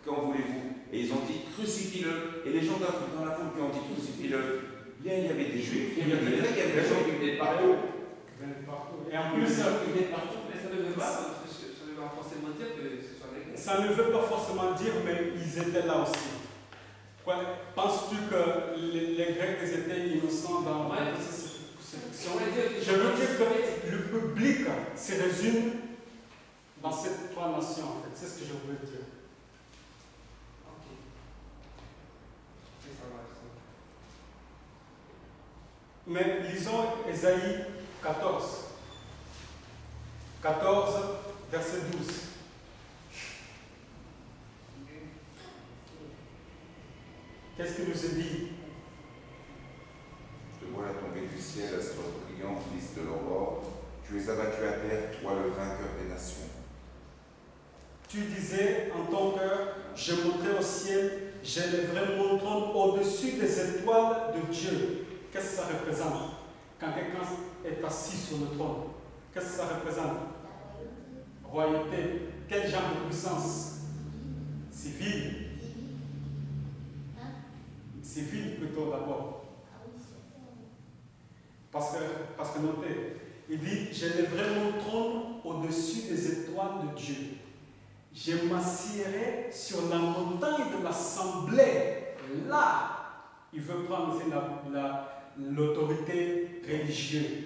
Speaker 2: quand voulez-vous? Et ils ont dit crucifie-le. Et les gens dans la foule qui ont dit crucifie-le, bien il y avait des Juifs, il y avait des Grecs, il y avait des gens qui venaient de partout.
Speaker 1: Et en plus,
Speaker 5: ça ne veut pas forcément dire que ce soit les Grecs.
Speaker 1: ça ne veut pas forcément dire, mais ils étaient là aussi. Penses-tu que les Grecs étaient innocents dans cette crucifixion? Je veux dire que le public se résume dans ces trois nations, en fait. C'est ce que je veux dire.
Speaker 5: Ok. Ça va.
Speaker 1: Mais lisons Ésaïe 14. 14, verset 12. Qu'est-ce qu'il nous est dit?
Speaker 2: Je te vois tomber du ciel, astre brillant, fils de l'aurore. Tu es abattu à terre, toi le vainqueur des nations.
Speaker 1: Tu disais en ton cœur, je monterai au ciel, j'élèverai mon trône au-dessus des étoiles de Dieu. Qu'est-ce que ça représente? Quand quelqu'un est assis sur le trône, qu'est-ce que ça représente? Royauté. Quel genre de puissance? Civile. Civile plutôt d'abord. Parce que notez, il dit, j'élèverai mon trône au-dessus des étoiles de Dieu. Je m'assierai sur la montagne de l'assemblée. Là, il veut prendre aussi l'autorité religieuse.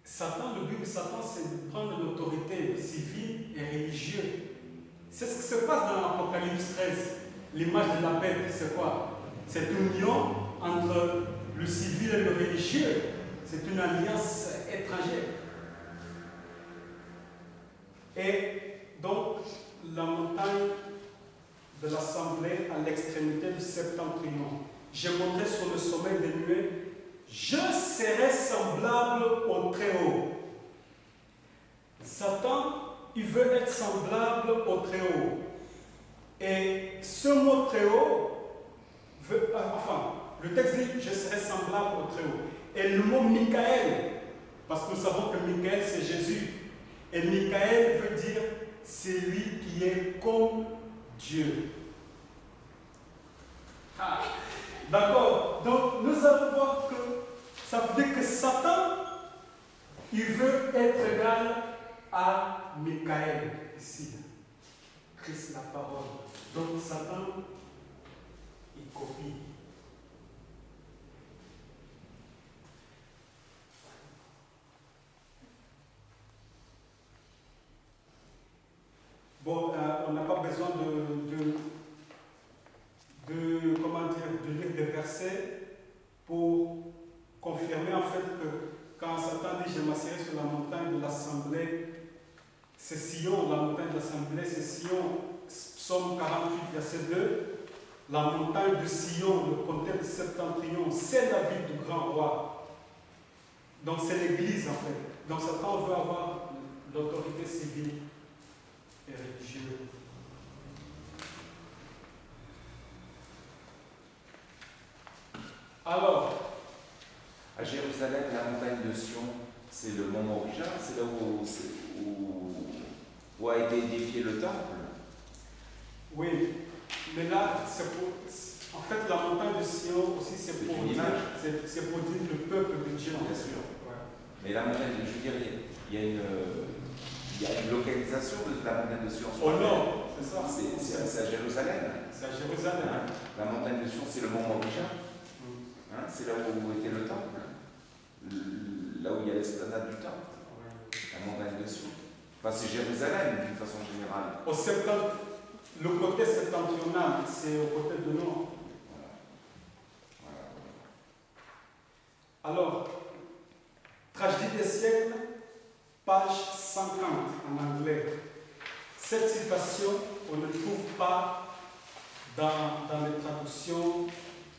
Speaker 1: Satan, le but de Satan, c'est de prendre l'autorité civile et religieuse. C'est ce qui se passe dans l'Apocalypse. Apocalypse 13, l'image de la bête, c'est quoi? C'est une union entre le civil et le religieux. C'est une alliance étrangère. Et donc, la montagne de l'assemblée à l'extrémité du septentrion. Je monterai sur le sommet des nuées. Je serai semblable au Très-Haut. Satan, il veut être semblable au Très-Haut. Et ce mot Très-Haut, le texte dit je serai semblable au Très-Haut. Et le mot Michael, parce que nous savons que Michael c'est Jésus. Et Michael veut dire celui qui est comme Dieu. Ah, d'accord. Donc nous allons voir que ça veut dire que Satan, il veut être égal à Michael ici. Christ la parole. Donc Satan, il copie. Bon, on n'a pas besoin de lire des versets pour confirmer en fait que quand Satan dit je m'assieds sur la montagne de l'assemblée, c'est Sion, la montagne de l'assemblée, c'est Sion, Psaume 48, verset 2, la montagne de Sion, le comté de Septentrion, c'est la ville du grand roi. Donc c'est l'église en fait. Donc Satan veut avoir l'autorité civile et religieuse. Alors,
Speaker 2: à Jérusalem, la montagne de Sion, c'est le mont Moriah, c'est là où a été édifié le temple.
Speaker 1: Oui, mais là, en fait, la montagne de Sion aussi, c'est pour dire le peuple de Dieu.
Speaker 2: Bien sûr.
Speaker 1: Ouais.
Speaker 2: Mais la montagne, je veux dire, il y a une localisation de la montagne de Sion.
Speaker 1: Au nord, c'est ça.
Speaker 2: C'est à Jérusalem.
Speaker 1: C'est à Jérusalem.
Speaker 2: Hein? La montagne de Sion, c'est le mont Moriah. Hein? C'est là où était le temple. Là où il y a l'esplanade du temple. La montagne de Sion. Enfin, c'est Jérusalem d'une façon générale.
Speaker 1: Le côté septentrional, c'est au côté du nord. Voilà. Alors, Tragédie des siècles, page 50 en anglais. Cette citation, on ne trouve pas dans les traductions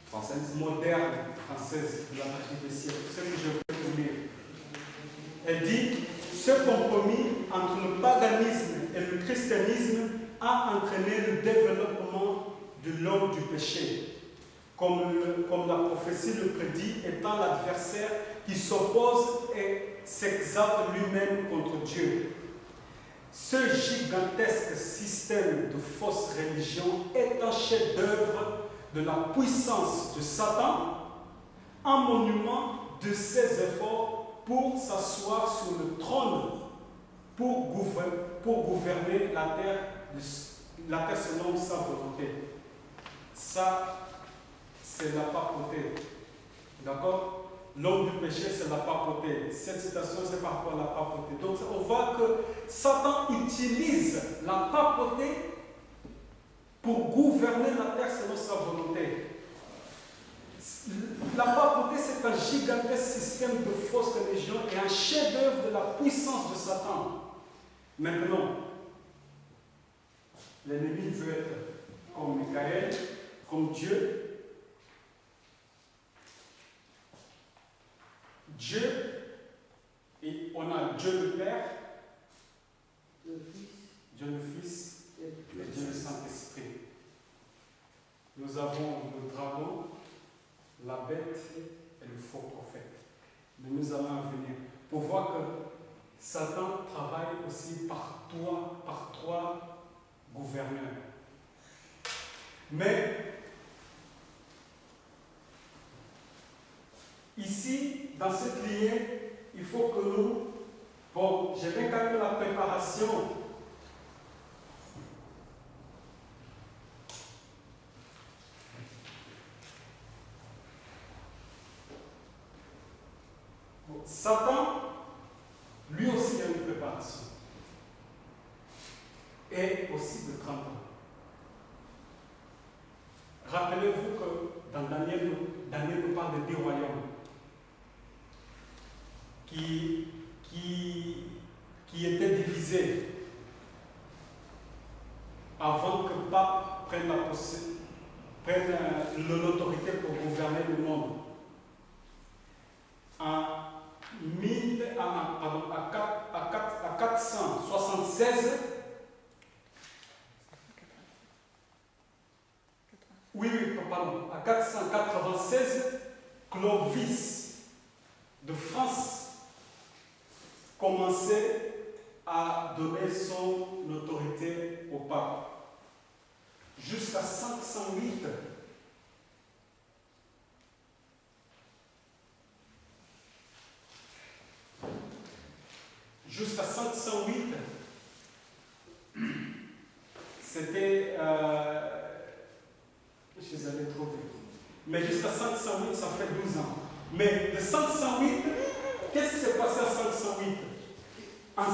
Speaker 1: françaises modernes françaises de la tragédie des siècles. Ce que je vais vous lire. Elle dit ce compromis entre le paganisme et le christianisme a entraîné le développement de l'homme du péché, comme la prophétie le prédit, étant l'adversaire qui s'oppose et s'exalte lui-même contre Dieu. Ce gigantesque système de fausse religion est un chef-d'œuvre de la puissance de Satan, un monument de ses efforts pour s'asseoir sur le trône, pour gouverner la terre selon sa volonté. Ça, c'est la papauté. D'accord? L'homme du péché, c'est la papauté. Cette citation, c'est par rapport à la papauté. Donc, on voit que Satan utilise la papauté pour gouverner la terre selon sa volonté. La papauté, c'est un gigantesque système de fausse religion et un chef-d'œuvre de la puissance de Satan. Maintenant, l'ennemi veut être comme Michael, comme Dieu. Dieu, et on a Dieu le Père, Dieu le Fils et Dieu le Saint-Esprit. Nous avons le dragon, la bête et le faux prophète. Mais nous allons en venir pour voir que Satan travaille aussi par trois gouverneurs. Mais ici, dans cette ligne, il faut que nous... Bon, j'ai bien quand même la préparation. Bon, Satan, lui aussi, a une préparation. Et aussi de 30 ans. Rappelez-vous que dans Daniel nous parle de 10 royaumes qui étaient divisés avant que le pape prenne l'autorité pour gouverner le monde. À 476, à 496, Clovis de France commençait à donner son autorité au pape. Jusqu'à 508, c'était... je les avais trouvés. Mais jusqu'à 508, ça fait 12 ans. Mais de 508, qu'est-ce qui s'est passé à 508? En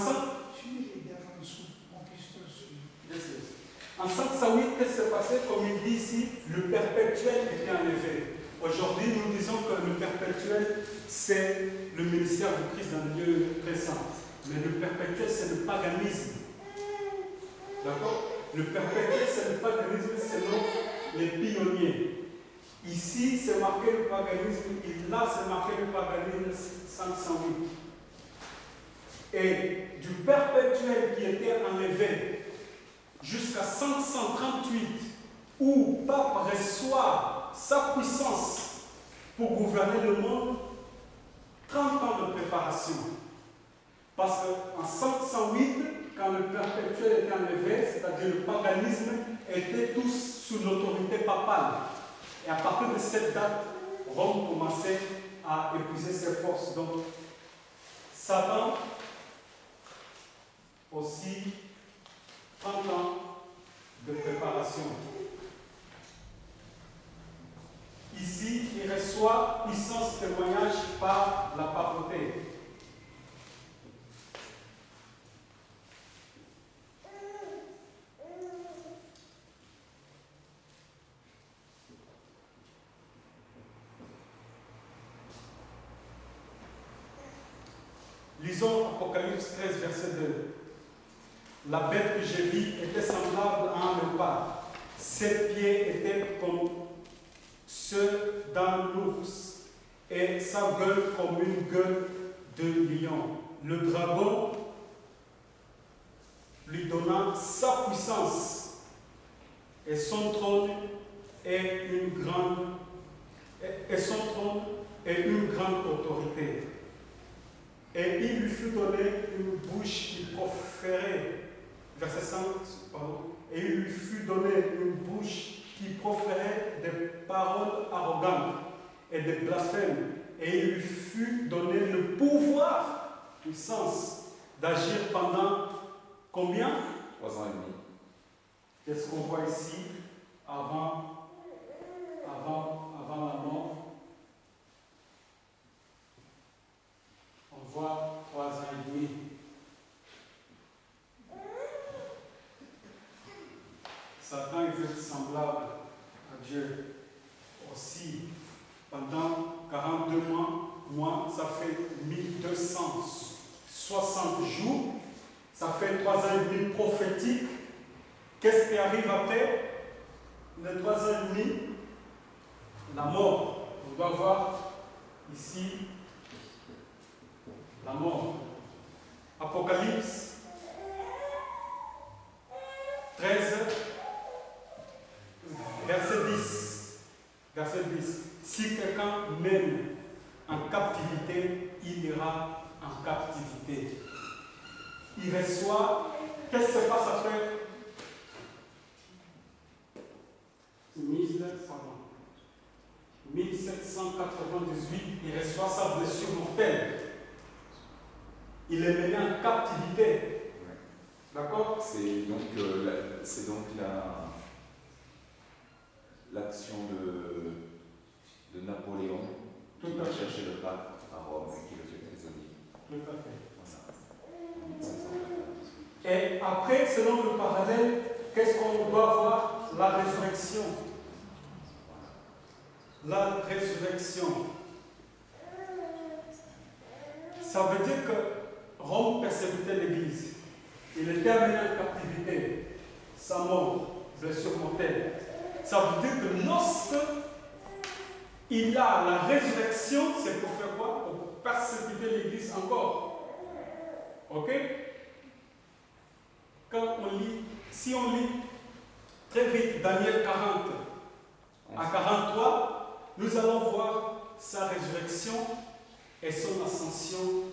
Speaker 1: 508, qu'est-ce qui s'est passé? Comme il dit ici, le perpétuel était enlevé. Aujourd'hui, nous disons que le perpétuel, c'est le ministère du Christ dans le lieu très saint. Mais le perpétuel, c'est le paganisme. D'accord? Le perpétuel, c'est le paganisme selon les pionniers. Ici, c'est marqué le paganisme, et là, c'est marqué le paganisme 508. Et du perpétuel qui était enlevé jusqu'à 538, où Pape reçoit sa puissance pour gouverner le monde, 30 ans de préparation. Parce qu'en 508, quand le perpétuel était enlevé, c'est-à-dire le paganisme, était tous sous l'autorité papale. Et à partir de cette date, Rome commençait à épuiser ses forces. Donc, Satan aussi 30 ans de préparation. Ici, il reçoit puissance témoignage par la papauté. Lisons Apocalypse 13, verset 2. La bête que j'ai vue était semblable à un léopard. Ses pieds étaient comme ceux d'un ours et sa gueule comme une gueule de lion. Le dragon lui donna sa puissance et son trône est une grande autorité. Et il lui fut donné une bouche qui proférait, verset 5, pardon, et il lui fut donné une bouche qui proférait des paroles arrogantes et des blasphèmes. Et il lui fut donné le pouvoir, puissance, d'agir pendant combien?
Speaker 2: 3 ans et demi.
Speaker 1: Qu'est-ce qu'on voit ici avant la mort? On voit 3 ans et demi. Satan il veut être semblable à Dieu aussi. Pendant 42 mois, ça fait 1260 jours. Ça fait 3 ans et demi prophétique. Qu'est-ce qui arrive après les 3 ans et demi? La mort. On doit voir ici la mort. Apocalypse 13, verset 10. Verset 10. Si quelqu'un mène en captivité, il ira en captivité. Il reçoit. Qu'est-ce qui se passe après? 1798, il reçoit sa blessure mortelle. Il est mené en captivité. D'accord?
Speaker 2: C'est donc l'action de Napoléon qui va chercher le pape à Rome et qui le fait prisonnier.
Speaker 1: Tout à fait.
Speaker 2: Voilà.
Speaker 1: Et après, selon le parallèle, qu'est-ce qu'on doit voir? La résurrection. la résurrection, ça veut dire que Rome persécutait l'Église. Il était amené en captivité, sa mort, blessure mortelle. Ça veut dire que lorsque il a la résurrection, c'est pour faire quoi? Pour persécuter l'Église encore. Ok? Quand on lit, si on lit très vite Daniel 40 à 43, nous allons voir sa résurrection et son ascension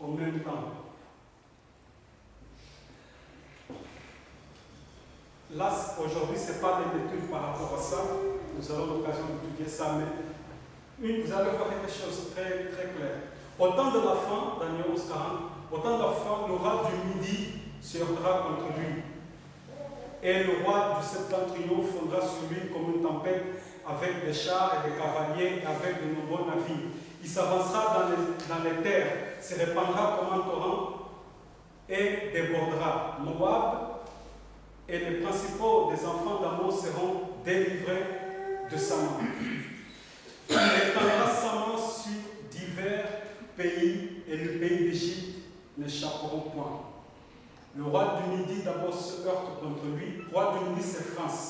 Speaker 1: au même temps. Là, aujourd'hui, ce n'est pas des études par rapport à ça. Nous aurons l'occasion d'étudier ça, mais vous allez voir quelque chose de très, très clair. Au temps de la fin, Daniel 11, 40, au temps de la fin, le roi du Midi se heurtera contre lui. Et le roi du septentrion fondra sur lui comme une tempête, avec des chars et des cavaliers, avec de nombreux navires. Il s'avancera dans les terres, se répandra comme un torrent et débordera. Moab et les principaux des enfants d'Ammon seront délivrés de sa main. Il étendra sa main sur divers pays et le pays d'Égypte n'échapperont point. Le roi du Midi d'abord se heurte contre lui. Le roi du Midi, c'est France.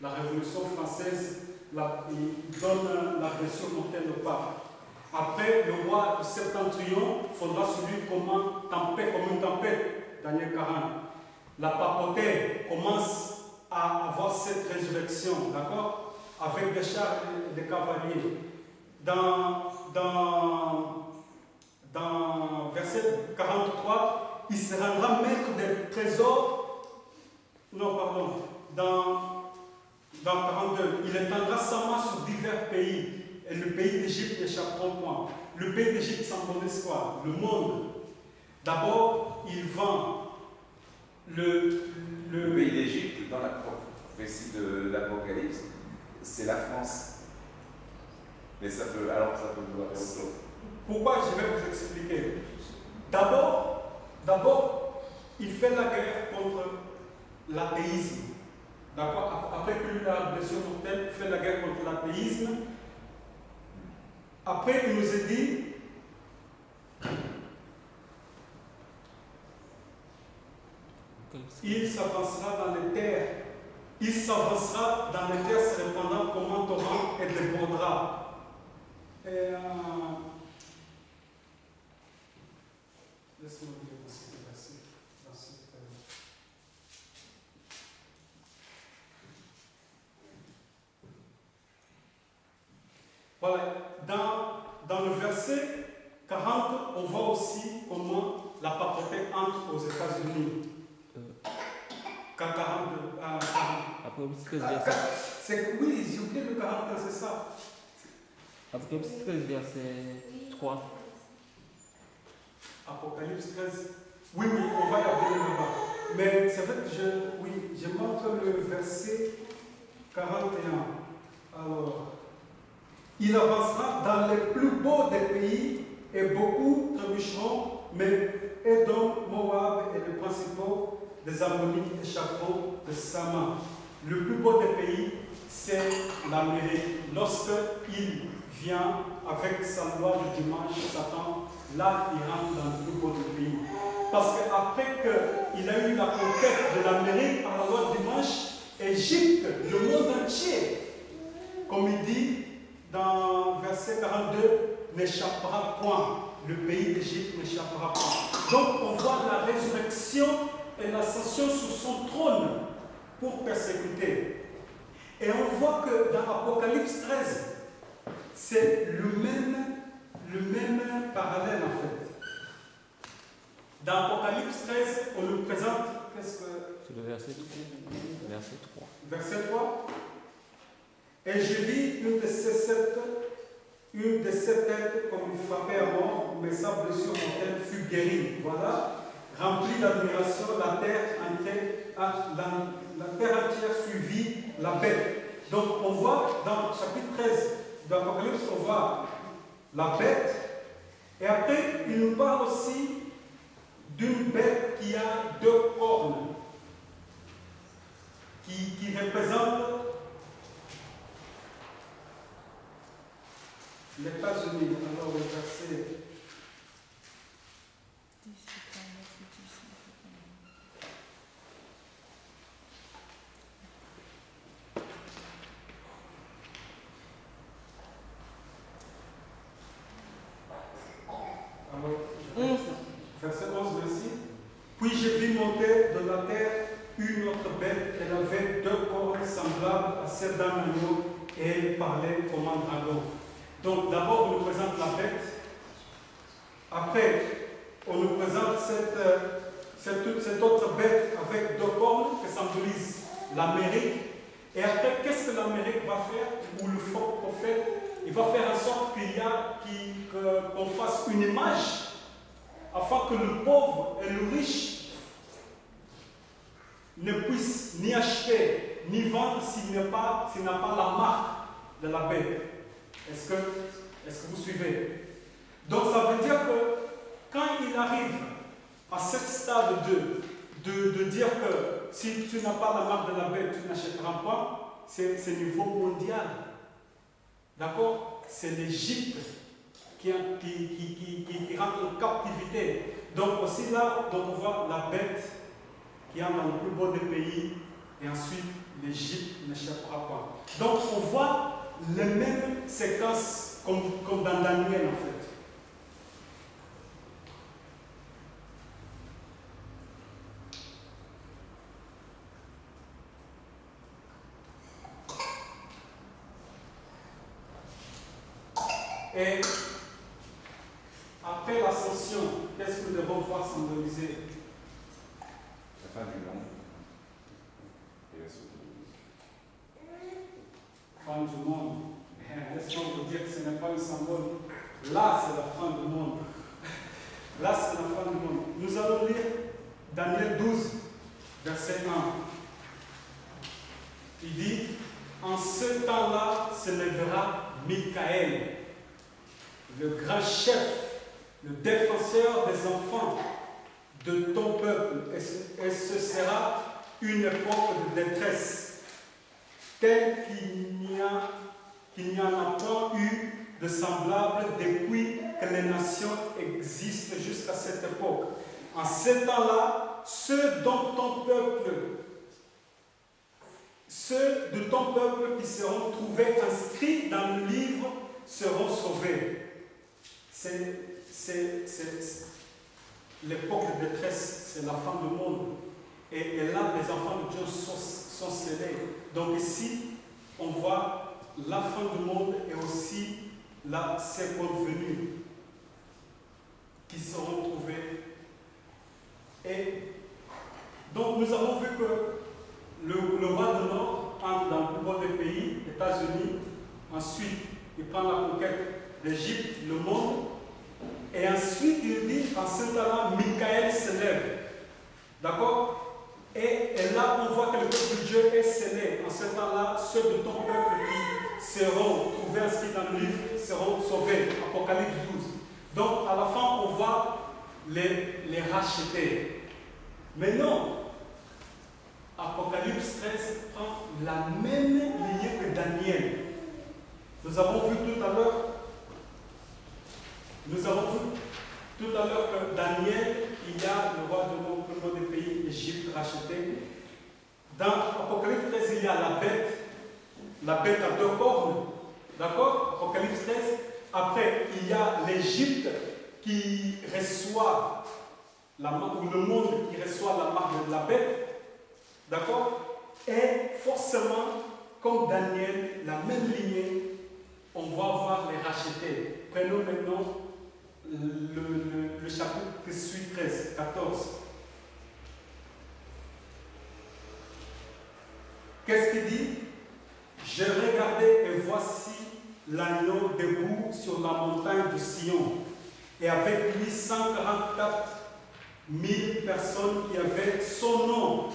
Speaker 1: La Révolution française il donne la blessure mortelle au pape. Après, le roi du Septentrion fondra sur lui comme une tempête, Daniel 40. La papauté commence à avoir cette résurrection, d'accord? Avec des chars et des cavaliers. Dans verset 43, il se rendra maître des trésors. Non, pardon. Dans 42, il étendra sa main sur divers pays. Et le pays d'Égypte n'échappera point. Le pays d'Égypte symbolise quoi? Le monde. D'abord, il vend le
Speaker 2: pays d'Égypte, dans la prophétie de l'Apocalypse, c'est la France. Mais ça peut vouloir dire autre chose.
Speaker 1: Pourquoi? Je vais vous expliquer. D'abord, il fait la guerre contre l'athéisme. D'accord? Après que la blessure mortelle, il fait la guerre contre l'athéisme. Après, il nous a dit il s'avancera dans les terres. Il s'avancera dans les terres se répandant comme un torrent et débordera. Laisse-moi dire dans ce verset. Voilà, dans le verset 40, on voit aussi comment la papauté entre aux États-Unis. 42.
Speaker 6: Apocalypse 13, verset.
Speaker 1: Oui, j'ai oublié le 40, c'est ça.
Speaker 6: Apocalypse 13, verset 3.
Speaker 1: Apocalypse 13. Oui, on va y arriver là-bas. Mais c'est vrai que je montre le verset 41. Alors, il avancera dans les plus beaux des pays et beaucoup trébucheront, mais Édom, Moab et les principaux des Ammonites échapperont de sa main. Le plus beau des pays, c'est l'Amérique. Lorsqu'il vient avec sa loi du dimanche, Satan, là, il rentre dans le plus beau des pays. Parce qu'après qu'il a eu la conquête de l'Amérique par la loi du dimanche, Égypte, le monde entier, comme il dit dans verset 42, n'échappera point. Le pays d'Égypte n'échappera point. Donc on voit la résurrection et l'ascension sur son trône pour persécuter. Et on voit que dans Apocalypse 13, c'est le même parallèle en fait. Dans Apocalypse 13, on nous présente, qu'est-ce que...
Speaker 6: C'est le verset 3. Verset 3.
Speaker 1: Verset 3. Et je vis une de ses têtes comme frappée à mort, mais sa blessure mortelle fut guérie. Voilà. Remplie d'admiration, la terre entière suivit la bête. Donc on voit dans le chapitre 13 d'Apocalypse, on voit la bête. Et après, il nous parle aussi d'une bête qui a 2 cornes, qui représente les États-Unis, alors le verset
Speaker 4: 11.
Speaker 1: verset 11, merci. Puis j'ai vu monter de la terre une autre bête. Elle avait 2 cornes semblables à celles d'un agneau et elle parlait comme un dragon. Donc d'abord on nous présente la bête. Après on nous présente cette autre bête avec 2 cornes qui symbolise l'Amérique. Et après, qu'est-ce que l'Amérique va faire? Ou le faux prophète, il va faire en sorte qu'on fasse une image afin que le pauvre et le riche ne puissent ni acheter ni vendre s'il n'a pas la marque de la bête. Est-ce que vous suivez? Donc ça veut dire que quand il arrive à ce stade de dire que si tu n'as pas la marque de la bête, tu n'achèteras pas, c'est niveau mondial. D'accord? C'est l'Égypte qui rentre en captivité. Donc aussi là, on voit la bête qui entre dans le plus beau des pays, et ensuite l'Égypte n'échappera pas. Donc on voit les mêmes séquences comme dans Daniel en fait. Et après l'ascension, qu'est-ce que nous devons voir symboliser?
Speaker 2: La fin du monde et la suite.
Speaker 1: Fin du monde. Laisse-moi vous dire que ce n'est pas un symbole. Là, c'est la fin du monde. Là, c'est la fin du monde. Nous allons lire Daniel 12, verset 1. Il dit, en ce temps-là se lèvera Michael, le grand chef, le défenseur des enfants de ton peuple, et ce sera une époque de détresse, telle qu'il n'y en a pas eu de semblable depuis que les nations existent jusqu'à cette époque. En ce temps-là, ceux de ton peuple qui seront trouvés inscrits dans le livre seront sauvés. C'est l'époque de détresse, c'est la fin du monde. Et là, les enfants de Dieu sont scellés. Donc ici, on voit la fin du monde et aussi la seconde venue qui seront trouvés. Et donc nous avons vu que le roi du Nord entre dans le plus beau des pays, les États-Unis. Ensuite, il prend la conquête d'Égypte, le monde. Et ensuite, il dit, en ce temps-là, Michael se lève. D'accord? Et là, on voit que le peuple de Dieu est scellé. En ce temps-là, ceux de ton peuple qui seront trouvés inscrits dans le livre seront sauvés. Apocalypse 12. Donc, à la fin, on voit les racheter. Mais non, Apocalypse 13 prend la même lignée que Daniel. Nous avons vu tout à l'heure que Daniel, il y a le roi de nombre des pays, l'Égypte racheté. Dans Apocalypse 13, il y a la bête à 2 cornes. D'accord? Apocalypse 13. Après, il y a l'Égypte qui reçoit la marque, ou le monde qui reçoit la marque de la bête. D'accord? Et forcément, comme Daniel, la même lignée, on va voir les racheter. Prenons maintenant le chapitre qui suit 13, 14. Qu'est-ce qu'il dit? Je regardais et voici l'agneau debout sur la montagne de Sion, et avec lui 144 000 personnes qui avaient son nom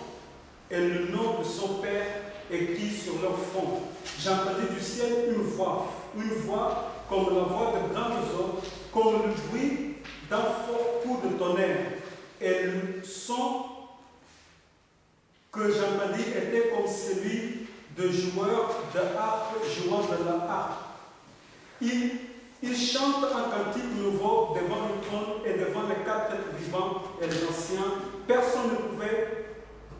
Speaker 1: et le nom de son Père écrit sur leur front. J'entendis du ciel une voix comme la voix de grandes eaux, comme le bruit d'un fort coup de tonnerre. Et le son que j'entendis était comme celui de joueurs de harpe jouant de la harpe. Ils Ils chantent un cantique nouveau devant le trône et devant les 4 êtres vivants et les anciens. Personne ne pouvait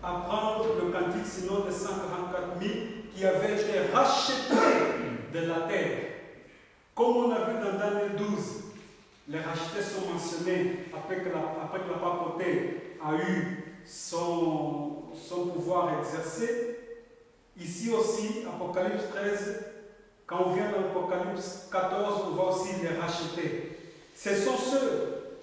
Speaker 1: apprendre le cantique sinon les 144 000 qui avaient été rachetés de la terre. Comme on a vu dans Daniel 12, les rachetés sont mentionnés après que la papauté a eu son pouvoir exercé. Ici aussi, Apocalypse 13, quand on vient dans l'Apocalypse 14, on voit aussi les rachetés. Ce sont ceux,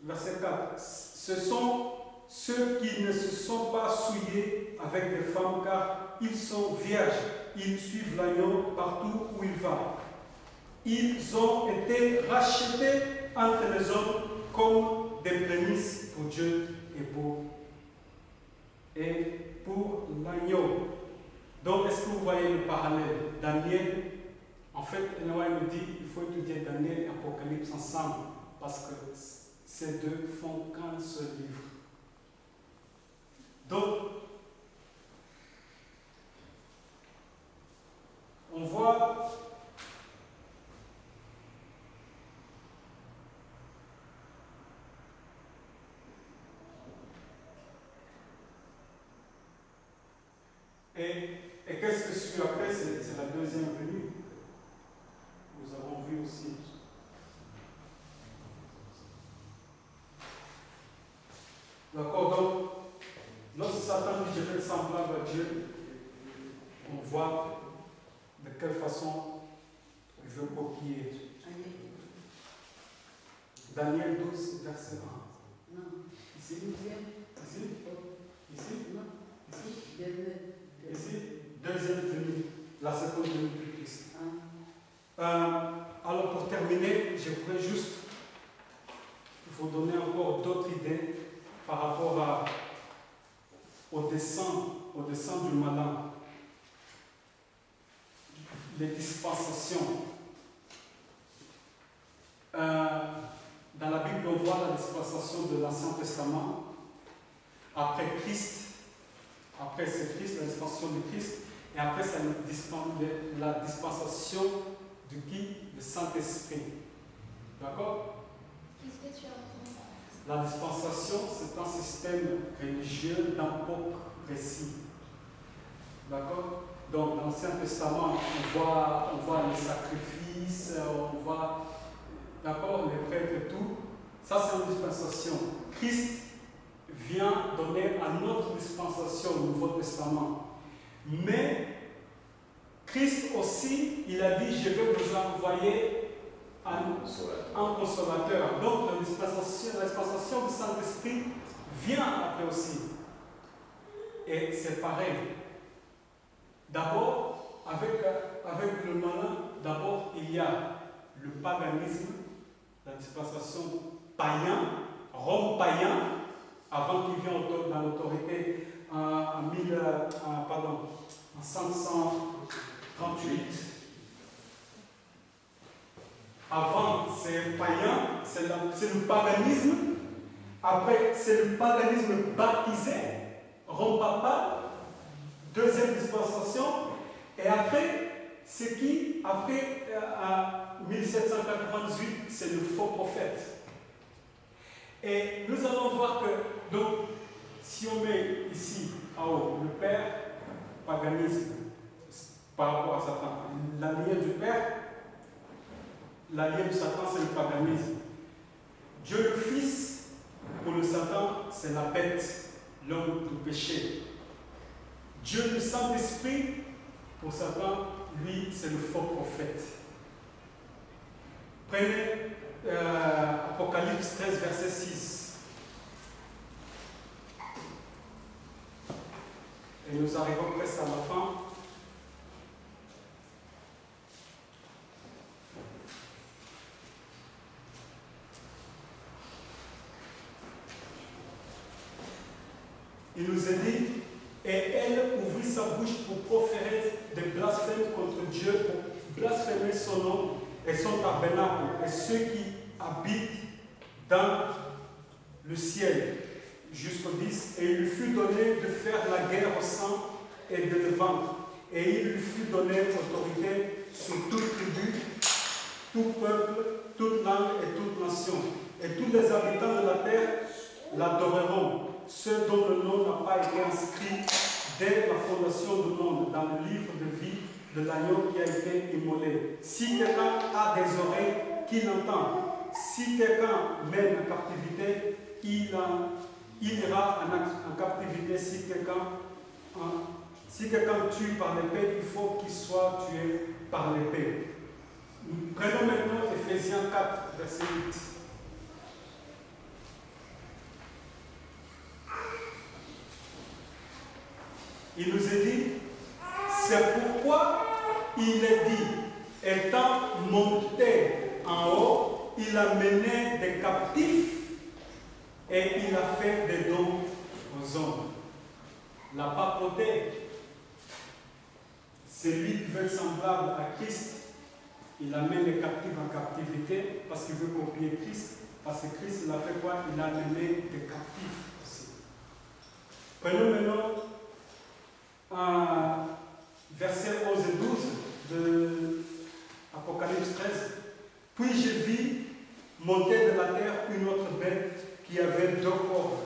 Speaker 1: verset 4, ce sont ceux qui ne se sont pas souillés avec des femmes car ils sont vierges. Ils suivent l'agneau partout où il va. Ils ont été rachetés entre les hommes comme des prémices pour Dieu et pour l'agneau. Donc, est-ce que vous voyez le parallèle? Daniel, en fait, Noël nous dit qu'il faut étudier Daniel et Apocalypse ensemble parce que ces deux font qu'un seul livre. Donc, on voit et qu'est-ce que suit après? C'est la deuxième venue. Nous avons vu aussi. D'accord, donc, lorsque Satan dit je fais semblable à Dieu, on voit de quelle façon il veut copier. Daniel 12, verset 1.
Speaker 7: Non.
Speaker 1: Ici? Ici? Ici?
Speaker 7: Non.
Speaker 1: Ici? Deuxième venue, la seconde venue du Christ. Alors pour terminer, je voudrais juste vous donner encore d'autres idées par rapport au dessein du malin, les dispensations. Dans la Bible, on voit la dispensation de l'Ancien Testament. Après Christ, après c'est Christ, la dispensation de Christ, et après c'est la dispensation de qui? Le Saint-Esprit. D'accord?
Speaker 8: Qu'est-ce que tu as entendu?
Speaker 1: La dispensation, c'est un système religieux d'époque précis. D'accord? Donc, dans l'Ancien Testament, on voit les sacrifices, on voit, d'accord, les prêtres et tout. Ça, c'est une dispensation. Christ vient donner une autre dispensation au Nouveau Testament. Mais, Christ aussi, il a dit, je vais vous envoyer un consolateur. Donc, la dispensation du Saint-Esprit vient après aussi. Et c'est pareil. D'abord, avec le malin, d'abord, il y a le paganisme, la dispensation païen, Rome païen, avant qu'il vienne dans l'autorité en 538. Avant, c'est païen, c'est le paganisme. Après, c'est le paganisme baptisé, Rome papale, deuxième dispensation. Et après, c'est qui? Après, à 1798, c'est le faux prophète. Et nous allons voir que, donc, si on met ici, en haut, le Père, paganisme, par rapport à Satan, la lignée du Père, la lignée de Satan, c'est le paganisme. Dieu le Fils, pour le Satan, c'est la bête, l'homme du péché. Dieu le Saint-Esprit, pour Satan, lui, c'est le faux prophète. Prenez Apocalypse 13, verset 6. Et nous arrivons presque à la fin. Il nous est dit, et elle ouvrit sa bouche pour proférer des blasphèmes contre Dieu, pour blasphémer son nom et son tabernacle, et ceux qui habitent dans le ciel, jusqu'au 10. Et il lui fut donné de faire la guerre au sang et de le vaincre. Et il lui fut donné autorité sur toute tribu, tout peuple, toute langue et toute nation. Et tous les habitants de la terre l'adoreront, ceux dont le nom n'a pas été inscrit dès la fondation du monde dans le livre de vie de l'agneau qui a été immolé. Si quelqu'un a des oreilles, qu'il entende. Si quelqu'un mène en captivité, il ira en captivité. Si quelqu'un tue par l'épée, il faut qu'il soit tué par l'épée. Prenons maintenant Ephésiens 4, verset 8. Il nous est dit, c'est pourquoi il est dit, étant monté en haut, il a mené des captifs et il a fait des dons aux hommes. La papauté, c'est lui qui veut être semblable à Christ. Il amène les captifs en captivité parce qu'il veut copier Christ. Parce que Christ, il a fait quoi? Il a amené des captifs aussi. Prenons maintenant verset 11 et 12 de Apocalypse 13. Puis je vis monter de la terre une autre bête qui avait 2 cornes,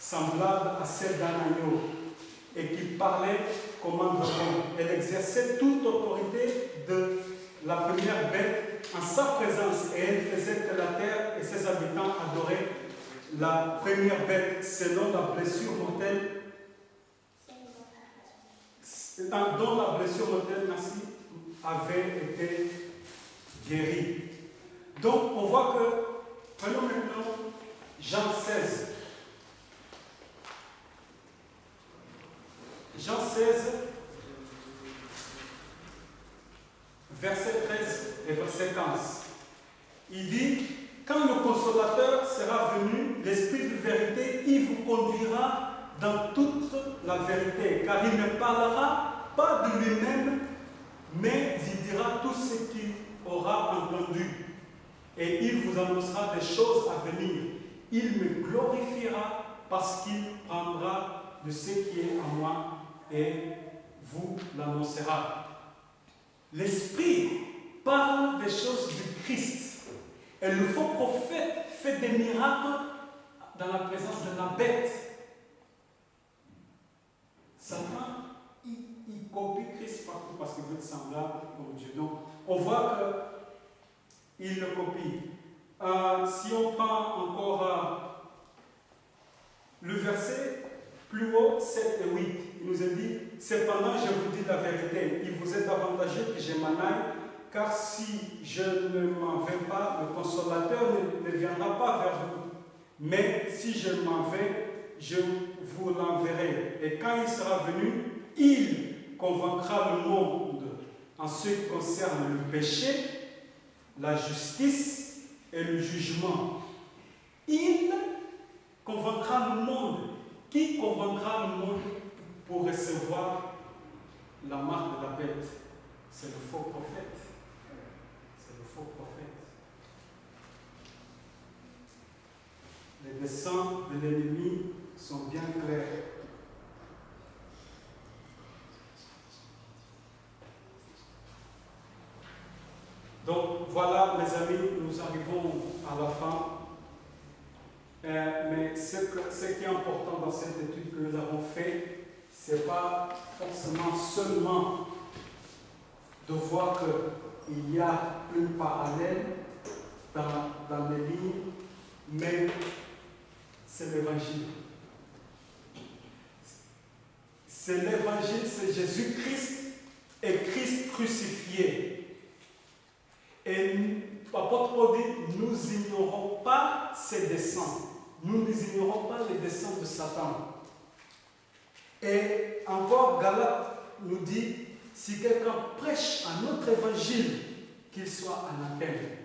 Speaker 1: semblables à celle d'un agneau, et qui parlait comme un dragon. Elle exerçait toute autorité de la première bête en sa présence, et elle faisait que la terre et ses habitants adoraient la première bête selon la blessure mortelle dont la blessure mortelle avait été guérie. Donc on voit que, prenons maintenant Jean 16. Jean 16, verset 13 et verset 15. Il dit, quand le consolateur sera venu, l'Esprit de vérité, il vous conduira dans toute la vérité, car il ne parlera pas de lui-même, mais il dira tout ce qu'il aura entendu, et il vous annoncera des choses à venir. Il me glorifiera parce qu'il prendra de ce qui est en moi et vous l'annoncera. L'Esprit parle des choses du Christ, et le faux prophète fait des miracles dans la présence de la bête. Satan, il copie Christ partout parce qu'il veut être semblable au Dieu. Donc, on voit qu'il le copie. Si on prend encore le verset plus haut, 7 et 8, il nous est dit, cependant, je vous dis la vérité, il vous est avantageux que je m'en aille, car si je ne m'en vais pas, le consolateur ne viendra pas vers vous. Mais si je m'en vais, je vous l'enverrai. Et quand il sera venu, il convaincra le monde en ce qui concerne le péché, la justice et le jugement. Il convaincra le monde. Qui convaincra le monde pour recevoir la marque de la bête? C'est le faux prophète. C'est le faux prophète. Les desseins de l'ennemi sont bien clairs. Donc voilà, mes amis, nous arrivons à la fin. Mais ce qui est important dans cette étude que nous avons faite, ce n'est pas forcément seulement de voir qu'il y a une parallèle dans les lignes, mais c'est l'évangile. C'est l'évangile, c'est Jésus-Christ et Christ crucifié. Et l'apôtre Paul dit, nous ignorons pas ses desseins. Nous n'ignorons pas les desseins de Satan. Et encore, Galates nous dit, si quelqu'un prêche un autre évangile, qu'il soit anathème.